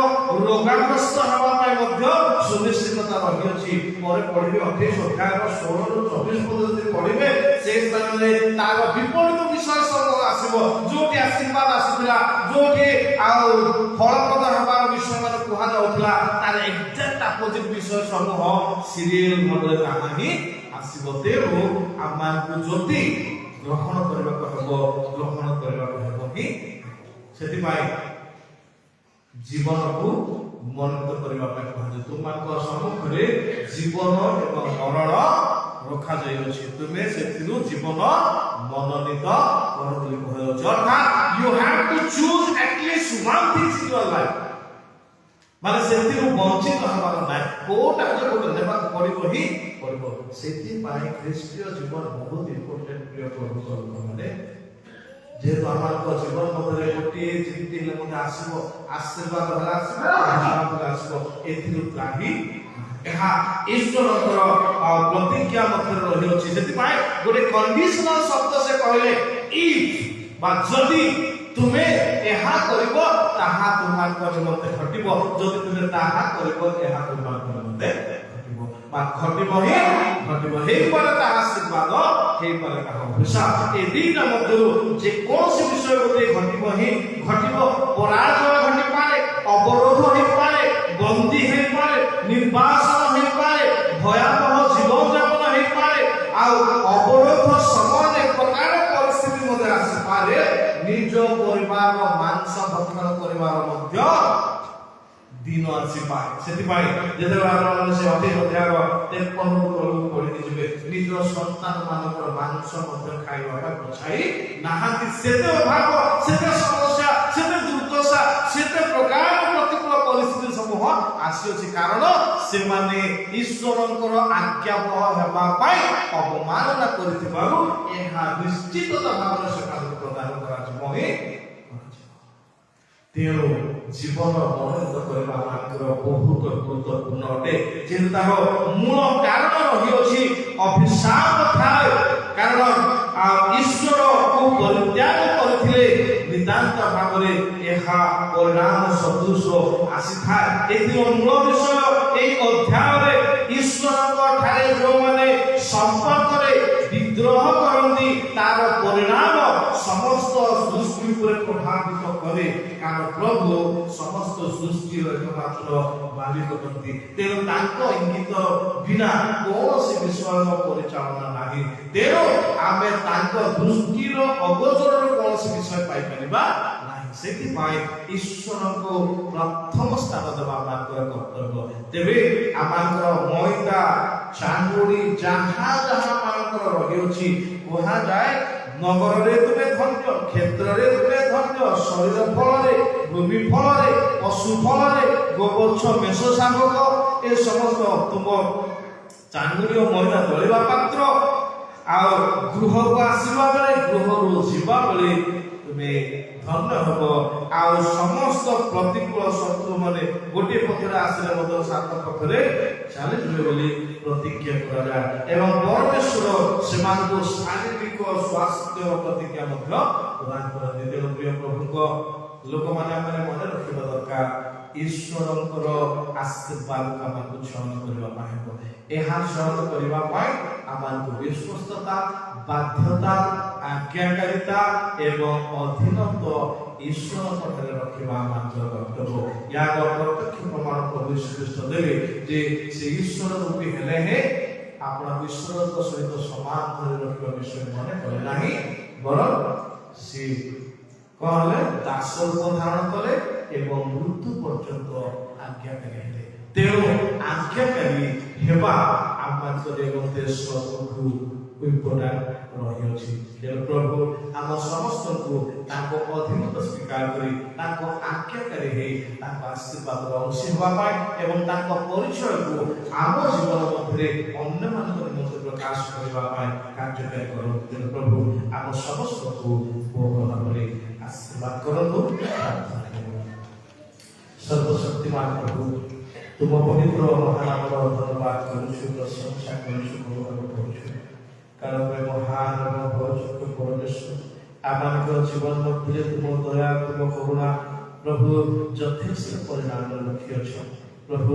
ରୋଗାଗ୍ରସ୍ତ ହେବା ପାଇଁ ମଧ୍ୟ ସୁନିଶ୍ଚିତତା ରହିଅଛି। ପରେ ପଢିବେ 28 ଅଧ୍ୟାୟର 16 ରୁ 24 ପର୍ଯ୍ୟନ୍ତ ଯଦି ପଢିବେ, ସେ ସ୍ଥାନରେ ତାର ବିପରୀତ ବିଷୟ ସବୁ ଆସିବ। ଯୋଉଠି ଆଶୀର୍ବାଦ ଆସୁଥିଲା, ଯୋଉଠି ଆଉ ଫଳପ୍ରଦ ହେବାର ବିଷୟ ମାନେ କୁହାଯାଉଥିଲା, ତାର ଏକ୍ସାକ୍ଟ ଅପୋଜିଟ୍ ବିଷୟ ସମୂହ ସିରିଏଲ ଭାବରେ ତାହା ହିଁ ଆସିବ। ତେଣୁ ଆମମାନଙ୍କୁ ଯଦି ଗ୍ରହଣ କରିବାକୁ ହେବ, ଗ୍ରହଣ କରିବାକୁ ହେବ ହିଁ। ସେଥିପାଇଁ ଜୀବନକୁ ମନୋନୀତ କରିବା ପାଇଁ କୁହାଯାଏ। ତୁମଙ୍କ ସମ୍ମୁଖରେ ଜୀବନ ଏବଂ ମରଣ ରଖାଯାଇଅଛି, ତୁମେ ସେଥିରୁ ଜୀବନ ମନୋନୀତ କର ବୋଲି କୁହାଯାଉଛି। ଅର୍ଥାତ୍ you have to choose at least one thing in your life, ମାନେ ସେଥିରୁ ବଞ୍ଚିତ ହେବାର ନାହିଁ। କୋଉଟା ହେଲେ ଗୋଟେ ନେବାକୁ ପଡ଼ିବ ହିଁ ପଡ଼ିବ। ସେଥିପାଇଁ ଖ୍ରୀଷ୍ଟୀୟ ଜୀବନ ବହୁତ ଇମ୍ପୋର୍ଟାଣ୍ଟ। ପ୍ରିୟ ପ୍ରଭୁଙ୍କ ଲୋକମାନେ, ଯେହେତୁ ଆମର ଜୀବନ ମଧ୍ୟରେ ଗୋଟିଏ ଯେମିତି ହେଲେ ମଧ୍ୟ ଆସିବ, ଆଶୀର୍ବାଦ ହେଲେ ଆସିବ, ଅଭିଶାପ ହେଲେ ଆସିବ, ଏଥିରୁ ତ୍ରାହି ଏହା ଈଶ୍ୱରଙ୍କର ପ୍ରତିଜ୍ଞା ମଧ୍ୟରେ ରହିଅଛି। ସେଥିପାଇଁ ଗୋଟେ କଣ୍ଡିସନାଲ ଶବ୍ଦ ସେ କହିଲେ, ଇଫ୍ ବା ଯଦି ତୁମେ ଏହା କରିବ ତାହା ତୁମମାନଙ୍କ ନିମନ୍ତେ ଘଟିବ, ଯଦି ତୁମେ ତାହା କରିବ ଏହା ତୁମମାନଙ୍କ ନିମନ୍ତେ ଘଟିବ ବା ଘଟିବ ହିଁ ଘଟିବ। ହେଇପାରେ ତାହା ଆଶୀର୍ବାଦ, ହେଇପାରେ ତାହା ଅଭିଶାପ। ଏ ଦିଟା ମଧ୍ୟରୁ ଯେକୌଣସି ବିଷୟ ଗୋଟେ ଘଟିବ ହିଁ ଘଟିବ। ପରାଜୟ ଘଟିପାରେ, ଅବରୋଧ ହେଇପାରେ, ବନ୍ଦୀ ହେଇପାରେ, ନିର୍ବାସନ ହେଇପାରେ, ଭୟାବହ ଜୀବନଯାପନ ହେଇପାରେ, ଆଉ ଅବରୋଧ ସମୟରେ ପ୍ରକାର ପରିସ୍ଥିତି ମଧ୍ୟ ଆସିପାରେ। ନିଜ ପରିବାର ମାଂସ ଭକ୍ଷଣ କରିବାର ମଧ୍ୟ ଦିନ ଆସିପାରେ। ସେଥିପାଇଁ ଯେତେବେଳେ ଆପଣମାନେ ସେ 28 ଅଧ୍ୟାୟର 53 ତଳକୁ ପଢିକି ଯିବେ, ନିଜ ସନ୍ତାନ ମାନଙ୍କର ମାଂସ ମଧ୍ୟ ଖାଇବା ପାଇଁ ପଛାଇ ନାହାନ୍ତି। ସେତେ ଅଭାବ, ସେତେ ସମସ୍ୟା, ସେତେ ଦୁର୍ଦ୍ଦଶା, ସେତେ ପ୍ରକାର ପ୍ରତିକୂଳ ପରିସ୍ଥିତି ସମୂହ ଆସିଅଛି, କାରଣ ସେମାନେ ଈଶ୍ୱରଙ୍କର ଆଜ୍ଞାବହ ହେବା ପାଇଁ ଅବମାନନା କରିଥିବାରୁ ଏହା ନିଶ୍ଚିତ ଭାବରେ ସେମାନଙ୍କୁ ପ୍ରଦାନ କରାଯିବ ହିଁ। ତେଣୁ ଜୀବନ ମନୋନୀତ କରିବା ଆମର ବହୁତ ଗୁରୁତ୍ୱପୂର୍ଣ୍ଣ ଅଟେ। ଯେହେତୁ ତାର ମୂଳ କାରଣ ରହିଅଛି ଅଭିଶାପ ଥାଏ, କାରଣ ଈଶ୍ୱରକୁ ପରିତ୍ୟାଗ କରିଥିଲେ ନିତାନ୍ତ ଭାବରେ ଏହା ପରିଣାମ ସଦୃଶ ଆସିଥାଏ। ଏଥିର ମୂଳ ବିଷୟ ଏହି ଅଧ୍ୟାୟରେ ଈଶ୍ୱରଙ୍କ ଠାରେ ଯେଉଁମାନେ ସମ୍ପର୍କରେ ବିଦ୍ରୋହ କରନ୍ତି, ତାର ପରିଣାମ ସମସ୍ତ ସୃଷ୍ଟି ଉପରେ ପ୍ରଭାବିତ କରେ, କାରଣ ପ୍ରଭୁ ସମସ୍ତ ସୃଷ୍ଟିର ଏକମାତ୍ର ମାଲିକ ଅଟନ୍ତି। ତେଣୁ ତାଙ୍କ ଇଙ୍ଗିତ ବିନା କୌଣସି ବିଷୟର ପରିଚାଳନା ନାହିଁ। ତେଣୁ ଆମେ ତାଙ୍କ ଦୃଷ୍ଟିର ଅଗୋଚରରୁ କୌଣସି ବିଷୟ ପାଇପାରିବା ନାହିଁ। ସେଥିପାଇଁ ଈଶ୍ୱରଙ୍କୁ ପ୍ରଥମ ସ୍ଥାନ ଦେବା ଆମର କର୍ତ୍ତବ୍ୟ। ତେବେ ଆମର ମଇଦା ଚାଙ୍ଗୁଡ଼ି ଯାହା ଯାହା ମାନଙ୍କର ରହିଅଛି, କୁହାଯାଏ ନଗରରେ ତୁମେ ଧନ୍ୟ, କ୍ଷେତ୍ରରେ ତୁମେ ଧନ୍ୟ, ଶରୀର ଫଳରେ, ଭୂମି ଫଳରେ, ପଶୁ ଫଳରେ, ଗୋବର୍ଷ ମେଷ ଶାବକ, ଏ ସମସ୍ତ ତୁମ ଚାଙ୍ଗୁଡ଼ି ଓ ମଇଦା ଦଳିବା ପାତ୍ର, ଆଉ ଗୃହକୁ ଆସିବା ବେଳେ, ଗୃହରୁ ଯିବା ବେଳେ ତୁମେ ଧନ୍ୟ ହେବ। ଆଉ ସମସ୍ତ ପ୍ରତିକୂଳ ଶତ୍ରୁ ମାନେ ଗୋଟିଏ ପଥରେ ଆସିଲେ ମଧ୍ୟ 7 ପଥରେ ଚାଲିଯିବେ ବୋଲି ପ୍ରତିଜ୍ଞା କରାଯାଏ। ଏବଂ ପରମେଶ୍ୱର ସେମାନଙ୍କୁ ଶାରୀରିକ ସ୍ୱାସ୍ଥ୍ୟ ପ୍ରତିଜ୍ଞା ମଧ୍ୟ ପ୍ରଦାନ କରନ୍ତି। ତେଣୁ ପ୍ରିୟ ପ୍ରଭୁଙ୍କ ଲୋକମାନେ ଆମେ ମନେ ରଖିବା ଦରକାର, ଈଶ୍ୱରଙ୍କର ଆଶୀର୍ବାଦକୁ ଆମକୁ ଗ୍ରହଣ କରିବା ପାଇଁ ହେବ। ଏହା ଗ୍ରହଣ କରିବା ପାଇଁ ଆମକୁ ବିଶ୍ୱସ୍ତତା, ବାଧ୍ୟତା, ଆଜ୍ଞାକାରିତା ଏବଂ ଅଧୀନତ୍ୱ ଈଶ୍ୱରଙ୍କ ଠାରେ ରଖିବା ଆମର କର୍ତ୍ତବ୍ୟ। ଏହାର ପ୍ରତ୍ୟକ୍ଷ ପ୍ରମାଣ ପ୍ରଭୁ ଯୀଶୁ ଖ୍ରୀଷ୍ଟ ଦେଲେ ଯେ ସେ ଈଶ୍ୱର ରୂପୀ ହେଲେ ହିଁ ଆପଣ ଈଶ୍ୱରଙ୍କ ସହିତ ସମାନ କରି ରଖିବା ବିଷୟ ମନେ କଲେ ନାହିଁ, ବରଂ ସେ କଣ ହେଲେ ଦାସ ରୂପ ଧାରଣ କଲେ ଏବଂ ମୃତ୍ୟୁ ପର୍ଯ୍ୟନ୍ତ ଆଜ୍ଞାକାରୀ ହେଲେ। ତେଣୁ ଆଜ୍ଞାକାରୀ ହେବା ଆମମାନଙ୍କର ଏବଂ ଦେଶକୁ ଇମ୍ପୋର୍ଟାଣ୍ଟ ରହିଅଛି। ତେଣୁ ପ୍ରଭୁ ଆମ ସମସ୍ତଙ୍କୁ ତାଙ୍କ ଅଧୀନତା ସ୍ୱୀକାର କରି ତାଙ୍କ ଆଜ୍ଞାକାରୀ ହେଇ ତାଙ୍କ ଆଶୀର୍ବାଦର ଅଂଶୀ ହେବା ପାଇଁ ଏବଂ ତାଙ୍କ ପରିଚୟକୁ ଆମ ଜୀବନ ମଧ୍ୟରେ ଅନ୍ୟମାନଙ୍କ ନିମନ୍ତେ ପ୍ରକାଶ କରିବା ପାଇଁ କାର୍ଯ୍ୟକାରୀ କରନ୍ତୁ। ତେଣୁ ପ୍ରଭୁ ଆମ ସମସ୍ତଙ୍କୁ ବହୁ ଭାବରେ ଆଶୀର୍ବାଦ କରନ୍ତୁ। ସର୍ବଶକ୍ତିମାନ ପ୍ରଭୁ ତୁମ ପବିତ୍ର ମହାନାମର ଧନ୍ୟବାଦ କରୁଛୁ, ପ୍ରଶଂସା କରୁଛୁ, ଗୌରବ କରୁଛୁ। କାରଣ ମହାନ ଏବଂ ଭୟଯୁକ୍ତ ପରମେଶ୍ୱର ଆମମାନଙ୍କ ଜୀବନ ମଧ୍ୟରେ ତୁମ ଦୟା, ତୁମ କରୁଣା ପ୍ରଭୁ ଯଥେଷ୍ଟ ପରିମାଣରେ ରଖିଅଛ। ପ୍ରଭୁ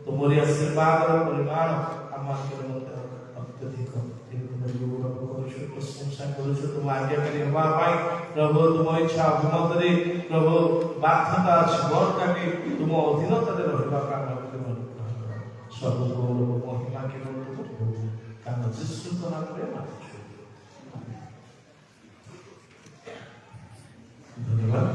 ତୁମରି ଆଶୀର୍ବାଦର ପରିମାଣ ଆମମାନଙ୍କର ମଧ୍ୟ ଅତ୍ୟଧିକ। ଗୌରବ କରୁଛୁ, ପ୍ରଶଂସା କରୁଛୁ ତୁମ ଆଜ୍ଞାକାରୀ ହେବା ପାଇଁ। ପ୍ରଭୁ ତୁମ ଇଚ୍ଛା ଅଭିମତରେ ପ୍ରଭୁ ବାଧ୍ୟତା ଅଛି ବର କାଟି ତୁମ ଅଧୀନତାରେ ରହିବା ପାଇଁ ସବୁ ଗୌରବ ମହିମା କେବଳ ତୁମକୁ, କାରଣ ଯୀଶୁଙ୍କ ନାମରେ ମାଗୁଛୁ। ଧନ୍ୟବାଦ।